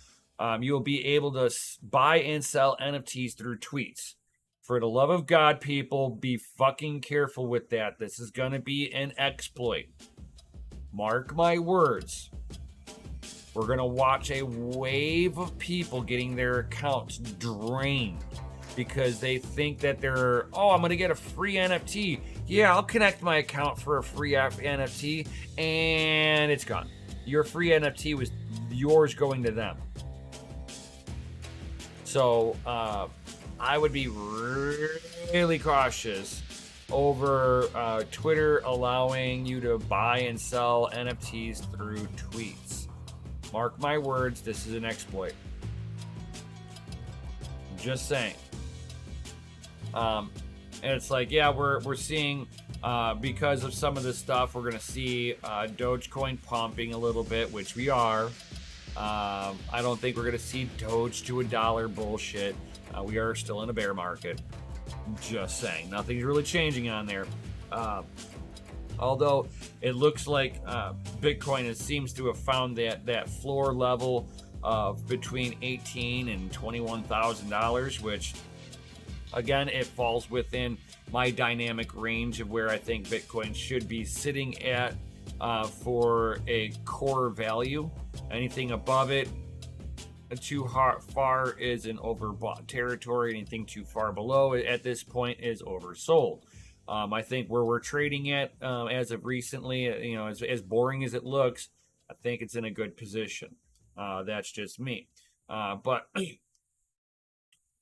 you'll be able to buy and sell NFTs through tweets. For the love of God, people, be fucking careful with that. This is going to be an exploit. Mark my words. We're going to watch a wave of people getting their accounts drained because they think that I'm going to get a free NFT. Yeah, I'll connect my account for a free NFT, and it's gone. Your free NFT was yours going to them. So I would be really cautious over Twitter allowing you to buy and sell NFTs through tweets. Mark my words, this is an exploit. Just saying. And it's like, yeah, we're seeing, because of some of this stuff, we're going to see Dogecoin pumping a little bit, which we are. I don't think we're going to see Doge to $1 bullshit. We are still in a bear market. Just saying. Nothing's really changing on there. Although it looks like Bitcoin seems to have found that floor level of between $18,000 and $21,000, which, again, it falls within my dynamic range of where I think Bitcoin should be sitting at for a core value. Anything above it, too far is in overbought territory. Anything too far below at this point is oversold. I think where we're trading at as of recently, as boring as it looks, I think it's in a good position. That's just me. But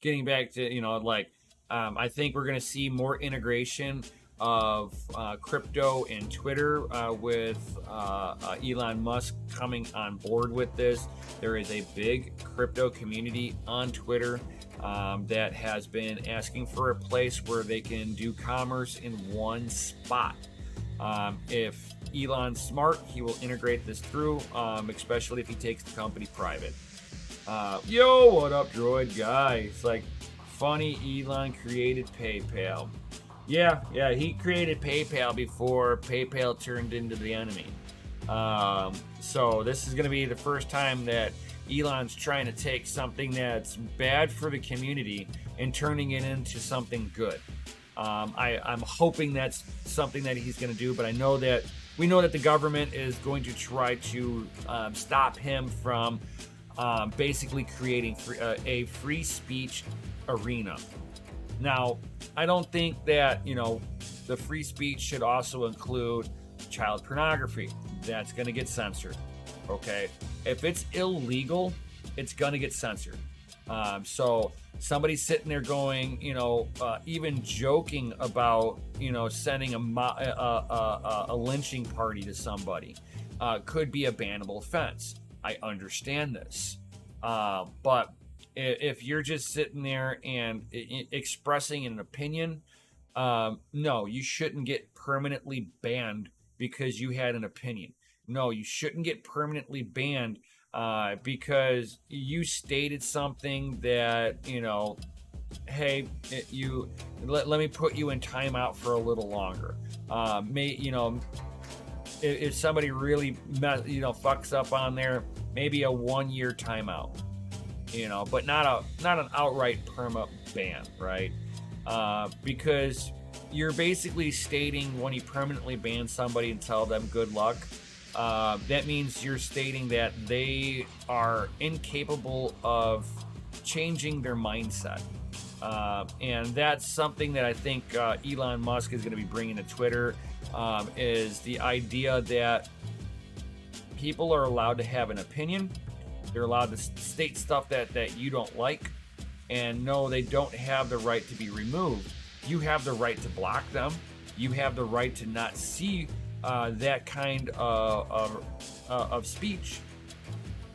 getting back to, I think we're going to see more integration of crypto and Twitter with Elon Musk coming on board with this. There is a big crypto community on Twitter that has been asking for a place where they can do commerce in one spot. If Elon's smart, he will integrate this through, especially if he takes the company private. Yo, what up, droid guy? It's like, funny, Elon created PayPal. Yeah, he created PayPal before PayPal turned into the enemy. So this is going to be the first time that Elon's trying to take something that's bad for the community and turning it into something good. I'm hoping that's something that he's going to do, but we know that the government is going to try to stop him from basically creating a free speech arena. Now, I don't think that, the free speech should also include child pornography. That's going to get censored, okay? If it's illegal, it's going to get censored. So somebody sitting there going, even joking about, sending a lynching party to somebody could be a bannable offense. I understand this. But if you're just sitting there and expressing an opinion, no, you shouldn't get permanently banned because you had an opinion. No, you shouldn't get permanently banned because you stated something that, hey, let me put you in timeout for a little longer. If somebody really fucks up on there, maybe a 1-year timeout. But not an outright perma ban, right? Because you're basically stating when you permanently ban somebody and tell them good luck, that means you're stating that they are incapable of changing their mindset. And that's something that I think Elon Musk is going to be bringing to Twitter, is the idea that people are allowed to have an opinion. They're allowed to state stuff that you don't like, and no, they don't have the right to be removed. You have the right to block them. You have the right to not see that kind of speech.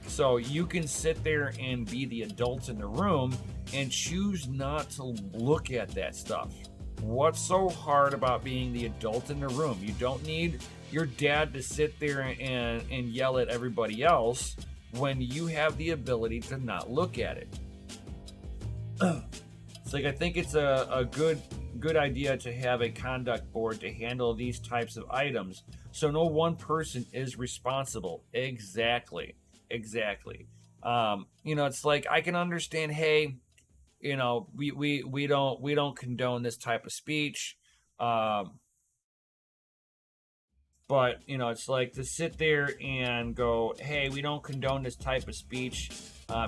So you can sit there and be the adults in the room and choose not to look at that stuff. What's so hard about being the adult in the room? You don't need your dad to sit there and yell at everybody else when you have the ability to not look at it. It's like, I think it's a good idea to have a conduct board to handle these types of items, so no one person is responsible. Exactly. It's like, I can understand, hey, we don't condone this type of speech, but, it's like to sit there and go, hey, we don't condone this type of speech.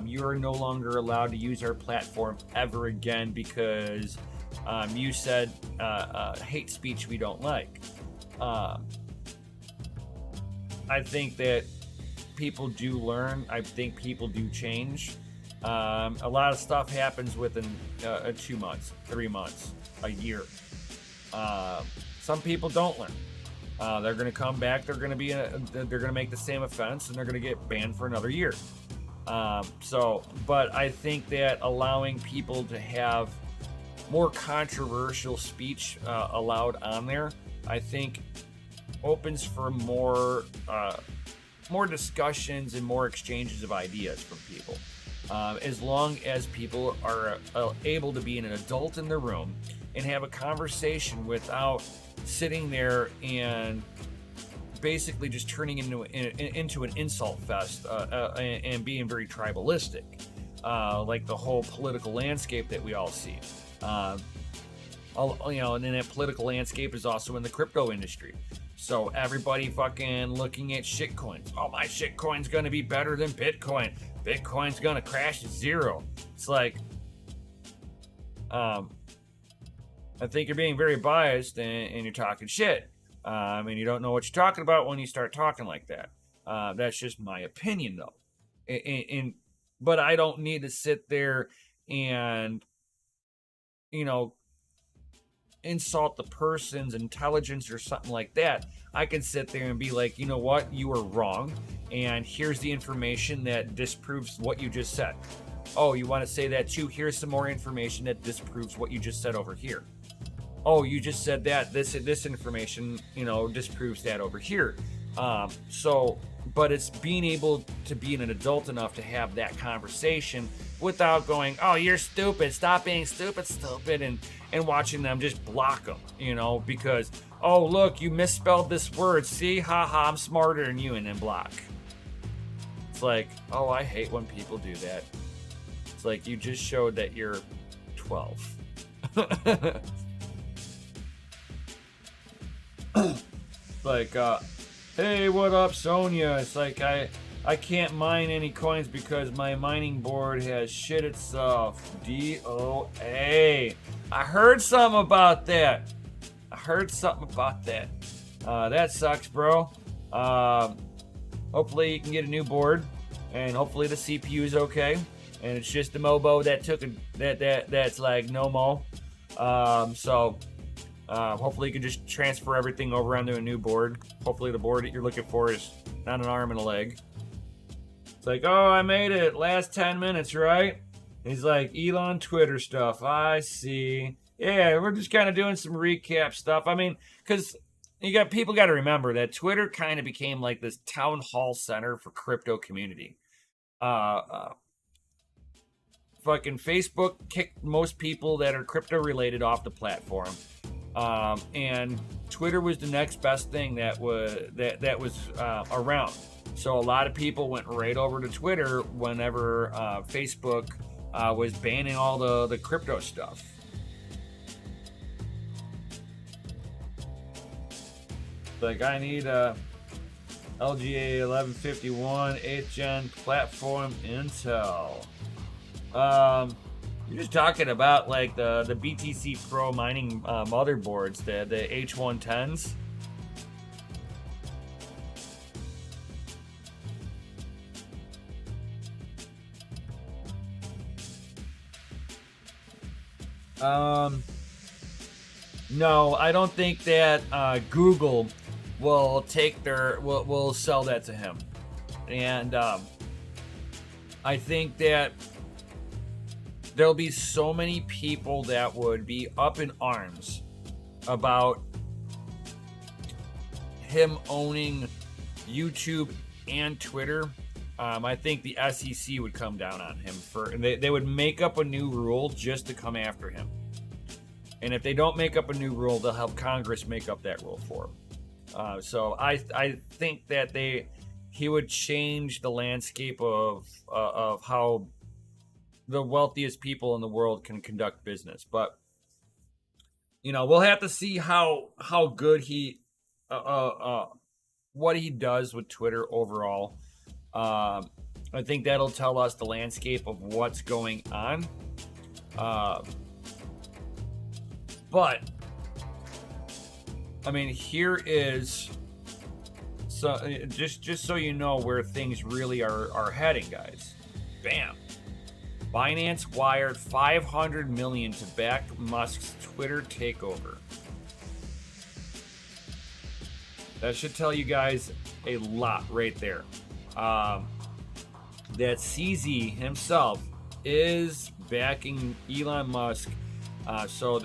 You're no longer allowed to use our platform ever again because you said hate speech we don't like. I think that people do learn. I think people do change. A lot of stuff happens within 2 months, 3 months, a year. Some people don't learn. They're going to come back. They're going to make the same offense, and they're going to get banned for another year. But I think that allowing people to have more controversial speech allowed on there, I think opens for more discussions and more exchanges of ideas from people. As long as people are able to be an adult in the room and have a conversation without sitting there and basically just turning into an insult fest and being very tribalistic, like the whole political landscape that we all see. And then that political landscape is also in the crypto industry. So everybody fucking looking at shitcoins. Oh, my shitcoin's gonna be better than Bitcoin. Bitcoin's gonna crash to zero. It's like, I think you're being very biased and you're talking shit. And you don't know what you're talking about when you start talking like that. That's just my opinion, though. But I don't need to sit there and, insult the person's intelligence or something like that. I can sit there and be like, you know what, you are wrong, and here's the information that disproves what you just said. Oh, you want to say that too? Here's some more information that disproves what you just said over here. Oh, you just said that this information, disproves that over here. But it's being able to be an adult enough to have that conversation without going, oh, you're stupid, stop being stupid, and watching them just block them, because, oh, look, you misspelled this word, see, haha, I'm smarter than you, and then block. It's like, oh, I hate when people do that. It's like, you just showed that you're 12. Like, hey, what up, Sonia? It's like, I can't mine any coins because my mining board has shit itself. DOA. I heard something about that. That sucks, bro. Hopefully you can get a new board, and hopefully the CPU is okay, and it's just the MOBO that took that's like no mo. Hopefully you can just transfer everything over onto a new board. Hopefully the board that you're looking for is not an arm and a leg. It's like, oh, I made it. Last 10 minutes, right? He's like, Elon Twitter stuff. I see. Yeah, we're just kind of doing some recap stuff. I mean, because people got to remember that Twitter kind of became like this town hall center for crypto community. Fucking Facebook kicked most people that are crypto related off the platform. And Twitter was the next best thing that was around. So a lot of people went right over to Twitter whenever Facebook was banning all the crypto stuff. Like, I need a LGA 1151 8th gen platform Intel. You're just talking about like the BTC Pro mining motherboards, the H110s. No, I don't think that Google will will sell that to him, and I think that there'll be so many people that would be up in arms about him owning YouTube and Twitter. I think the SEC would come down on him and they would make up a new rule just to come after him. And if they don't make up a new rule, they'll help Congress make up that rule for him. So I think that he would change the landscape of how the wealthiest people in the world can conduct business. But we'll have to see how good what he does with Twitter overall. I think that'll tell us the landscape of what's going on. But I mean, here is just so you know where things really are heading, guys. Bam. Binance wired $500 million to back Musk's Twitter takeover. That should tell you guys a lot right there. That CZ himself is backing Elon Musk. So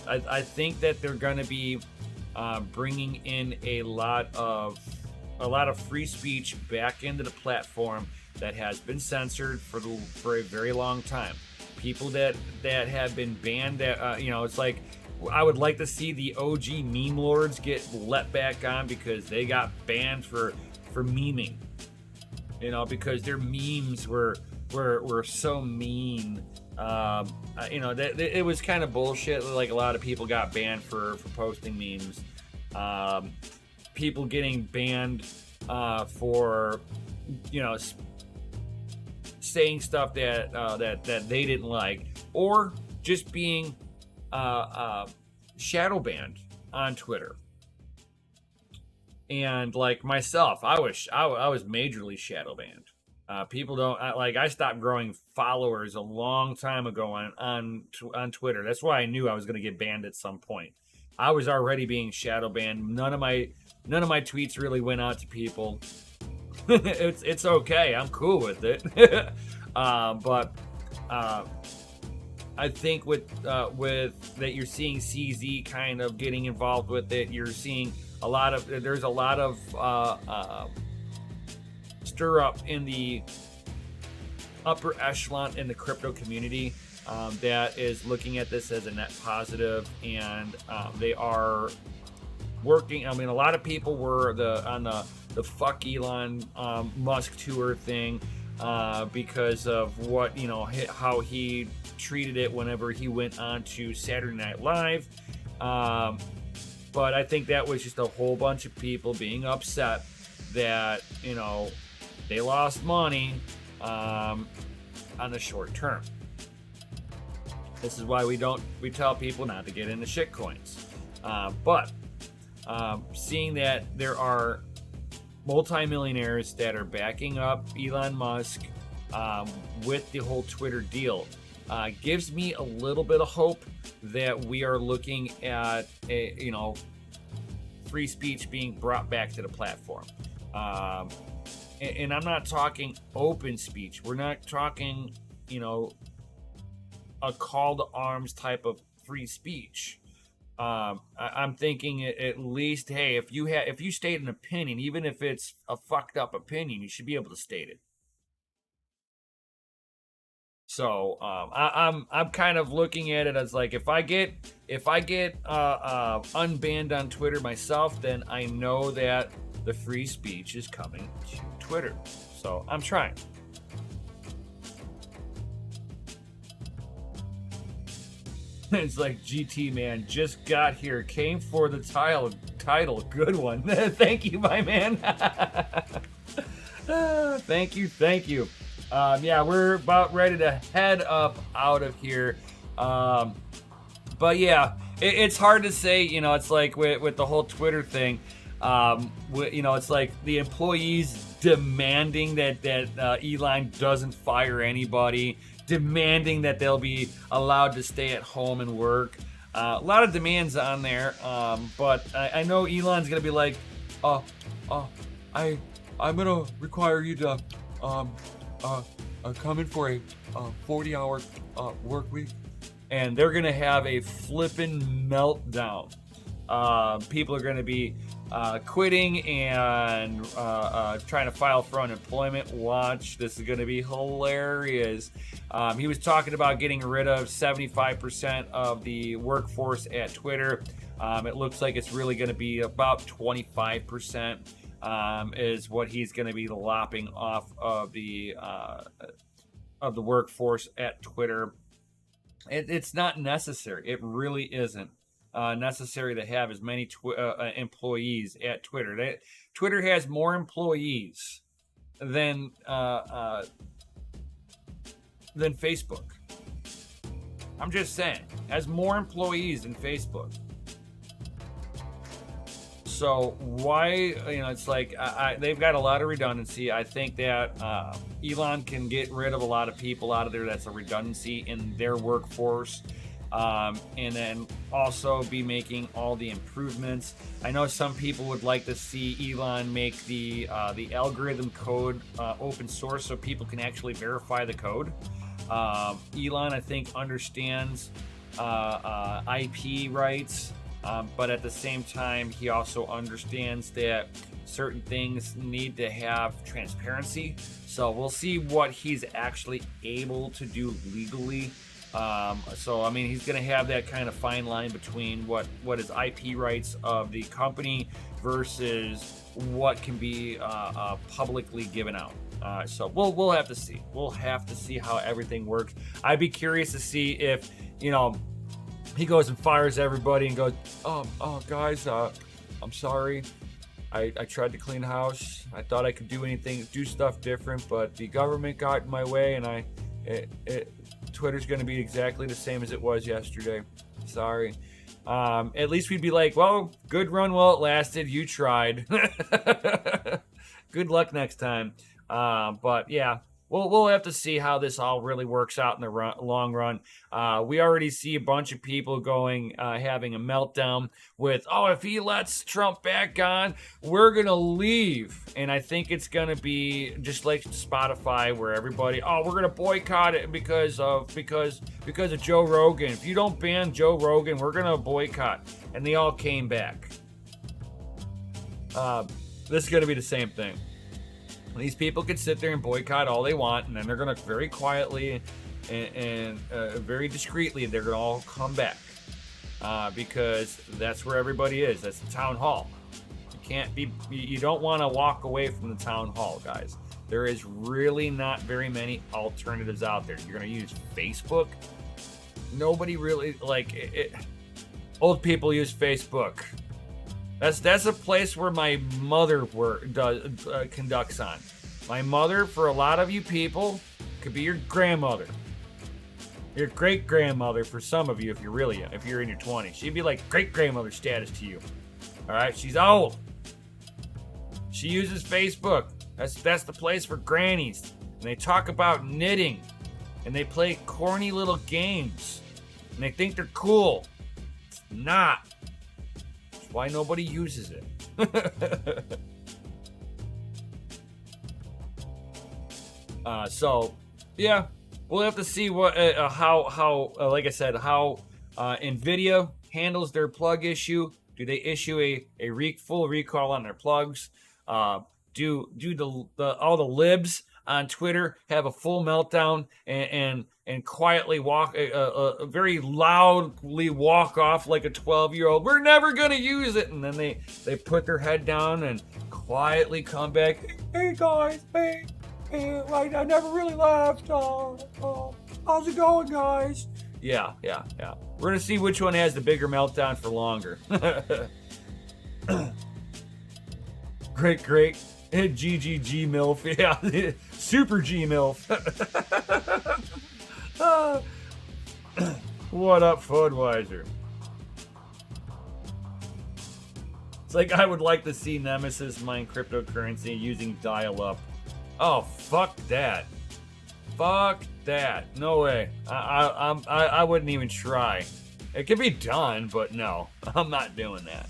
I think that they're going to be bringing in a lot of free speech back into the platform that has been censored for a very long time. People that have been banned, it's like, I would like to see the OG meme lords get let back on because they got banned for memeing. Because their memes were so mean. It was kind of bullshit. Like, a lot of people got banned for posting memes. People getting banned for saying stuff that they didn't like, or just being shadow banned on Twitter. And like myself, I was majorly shadow banned. People don't I stopped growing followers a long time ago on Twitter. That's why I knew I was going to get banned at some point. I was already being shadow banned. None of my tweets really went out to people. it's okay. I'm cool with it. But I think with that, you're seeing CZ kind of getting involved with it. You're seeing there's a lot of stir up in the upper echelon in the crypto community that is looking at this as a net positive, and they are working. I mean, a lot of people were on the fuck Elon Musk tour thing because of what how he treated it whenever he went on to Saturday Night Live. But I think that was just a whole bunch of people being upset that they lost money on the short term. This is why we tell people not to get into shit coins. But seeing that there are multimillionaires that are backing up Elon Musk with the whole Twitter deal gives me a little bit of hope that we are looking at free speech being brought back to the platform. And I'm not talking open speech. We're not talking, a call to arms type of free speech. I'm thinking at least, hey, if you state an opinion, even if it's a fucked up opinion, you should be able to state it. So I'm kind of looking at it as like, if I get unbanned on Twitter myself, then I know that the free speech is coming to Twitter. So I'm trying. It's like, GT man just got here, came for the title. Good one. Thank you, my man. Thank you. Yeah, we're about ready to head up out of here. But yeah, it's hard to say. It's like with the whole Twitter thing. It's like the employees demanding that Elon doesn't fire anybody, demanding that they'll be allowed to stay at home and work. A lot of demands on there, but I know Elon's gonna be like, I'm gonna require you to come in for a 40-hour work week, and they're gonna have a flippin' meltdown. People are gonna be quitting and trying to file for unemployment. Watch, this is going to be hilarious. He was talking about getting rid of 75% of the workforce at Twitter. It looks like it's really going to be about 25% is what he's going to be lopping off of the workforce at Twitter. It's not necessary. It really isn't necessary to have as many employees at Twitter. Twitter has more employees than Facebook. I'm just saying, has more employees than Facebook. So why, it's like they've got a lot of redundancy. I think that Elon can get rid of a lot of people out of there. That's a redundancy in their workforce. and then also be making all the improvements. I know some people would like to see Elon make the algorithm code open source so people can actually verify the code. Elon, I think, understands IP rights, but at the same time, he also understands that certain things need to have transparency. So we'll see what he's actually able to do legally. So I mean, he's going to have that kind of fine line between what is IP rights of the company versus what can be publicly given out. So we'll have to see. We'll have to see how everything works. I'd be curious to see if, you know, he goes and fires everybody and goes, oh guys, I'm sorry. I tried to clean the house. I thought I could do stuff different, but the government got in my way, and Twitter's going to be exactly the same as it was yesterday. Sorry. At least we'd be like, well, good run while it lasted. You tried. Good luck next time. But yeah, we'll have to see how this all really works out in the long run. We already see a bunch of people having a meltdown with, if he lets Trump back on, we're going to leave. And I think it's going to be just like Spotify, where everybody, we're going to boycott it because of Joe Rogan. If you don't ban Joe Rogan, we're going to boycott. And they all came back. This is going to be the same thing. These people could sit there and boycott all they want, and then they're going to very quietly and very discreetly, they're going to all come back. Because that's where everybody is. That's the town hall. You don't want to walk away from the town hall, guys. There is really not very many alternatives out there. You're going to use Facebook. Nobody really, old people use Facebook. That's a place where my mother conducts on. My mother, for a lot of you people, could be your grandmother. Your great-grandmother for some of you, if you're in your 20s. She'd be like great-grandmother status to you. All right? She's old. She uses Facebook. That's the place for grannies. And they talk about knitting. And they play corny little games. And they think they're cool. It's not. That's why nobody uses it. So, yeah. We'll have to see how Nvidia handles their plug issue. Do they issue a full recall on their plugs? Do all the libs on Twitter have a full meltdown and quietly very loudly walk off like a 12-year-old? We're never gonna use it, and then they put their head down and quietly come back. Hey guys, hey. I never really left. How's it going, guys? Yeah. We're gonna see which one has the bigger meltdown for longer. Great. GGG MILF. Yeah. Super G MILF. What up, Fudweiser? It's like I would like to see Nemesis mine cryptocurrency using dial-up. Oh, fuck that. No way. I wouldn't even try. It could be done, but no. I'm not doing that.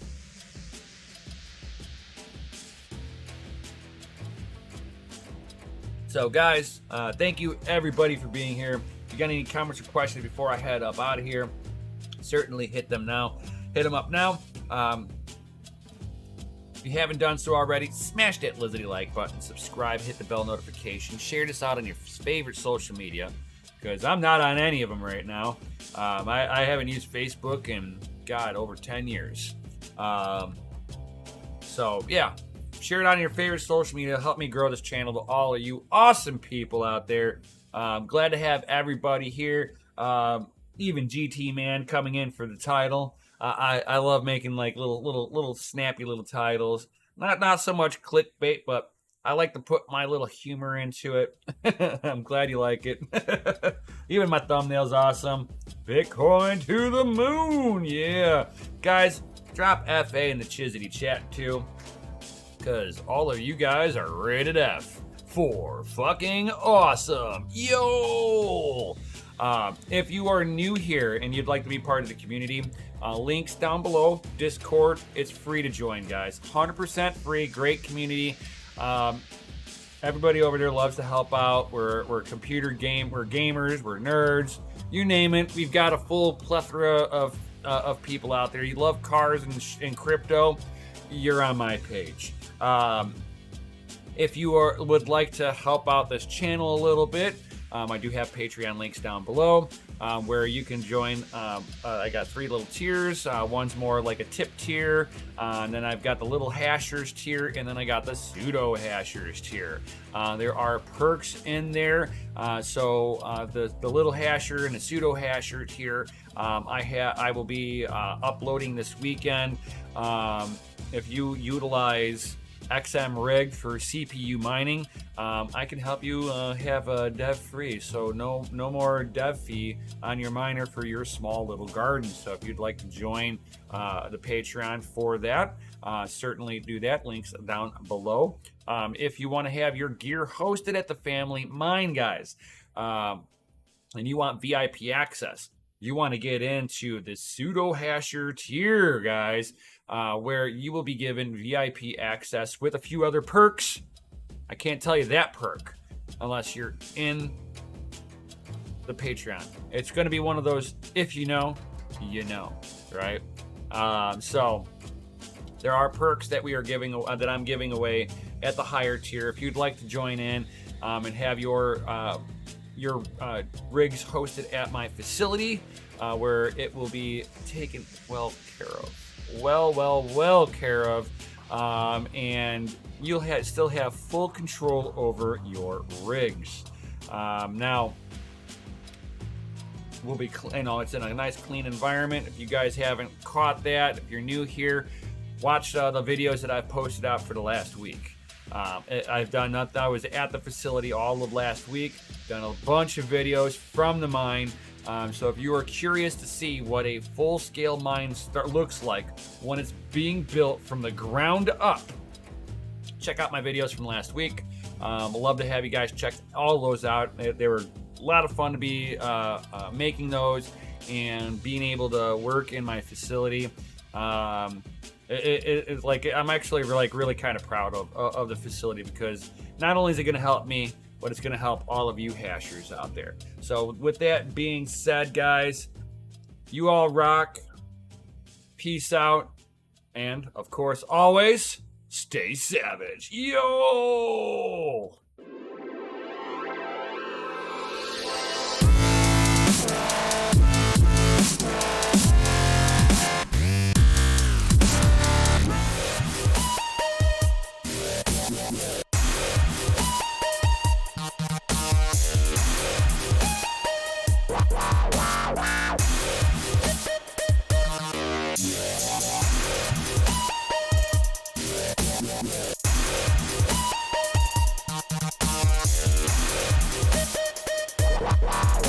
So, guys, thank you, everybody, for being here. If you got any comments or questions before I head up out of here, certainly hit them up now. If you haven't done so already, smash that lizardy like button, subscribe, hit the bell notification, share this out on your favorite social media, because I'm not on any of them right now. I haven't used Facebook in, over 10 years. So, yeah, share it on your favorite social media. Help me grow this channel to all of you awesome people out there. Glad to have everybody here, even GT Man coming in for the title. I love making like little snappy little titles. Not so much clickbait, but I like to put my little humor into it. I'm glad you like it. Even my thumbnail's awesome. Bitcoin to the moon, yeah. Guys, drop FA in the Chizity chat too, because all of you guys are rated F for fucking awesome. Yo! If you are new here and you'd like to be part of the community, links down below. Discord, it's free to join, guys. 100% free, great community. Everybody over there loves to help out. We're we're gamers, we're nerds, you name it. We've got a full plethora of people out there. You love cars and crypto, you're on my page. If you would like to help out this channel a little bit, I do have Patreon links down below where you can join. I got 3 little tiers. One's more like a tip tier, and then I've got the little hashers tier, and then I got the pseudo hashers tier. There are perks in there. So the little hasher and the pseudo hasher tier, I will be uploading this weekend. If you utilize XM rig for CPU mining, I can help you have a dev free, so no more dev fee on your miner for your small little garden. So if you'd like to join the Patreon for that, certainly do that. Links down below. If you want to have your gear hosted at the family mine, guys, and you want VIP access, you want to get into the pseudo hasher tier, guys, where you will be given VIP access with a few other perks. I can't tell you that perk unless you're in the Patreon. It's going to be one of those, if you know, you know, right? So there are perks that we are giving, that I'm giving away at the higher tier. If you'd like to join in and have your rigs hosted at my facility, where it will be taken well care of. Well care of, and you'll still have full control over your rigs. Now we'll be, it's in a nice clean environment. If you guys haven't caught that, if you're new here, watch the videos that I've posted out for the last week. I've done nothing. I was at the facility all of last week, done a bunch of videos from the mine. So if you are curious to see what a full-scale mine looks like when it's being built from the ground up, check out my videos from last week. I'd love to have you guys check all those out. They were a lot of fun to be making those and being able to work in my facility. It's like, I'm actually really kind of proud of the facility, because not only is it going to help me, but it's going to help all of you hashers out there. So with that being said, guys, you all rock. Peace out. And of course, always stay savage. Yo! Yeah.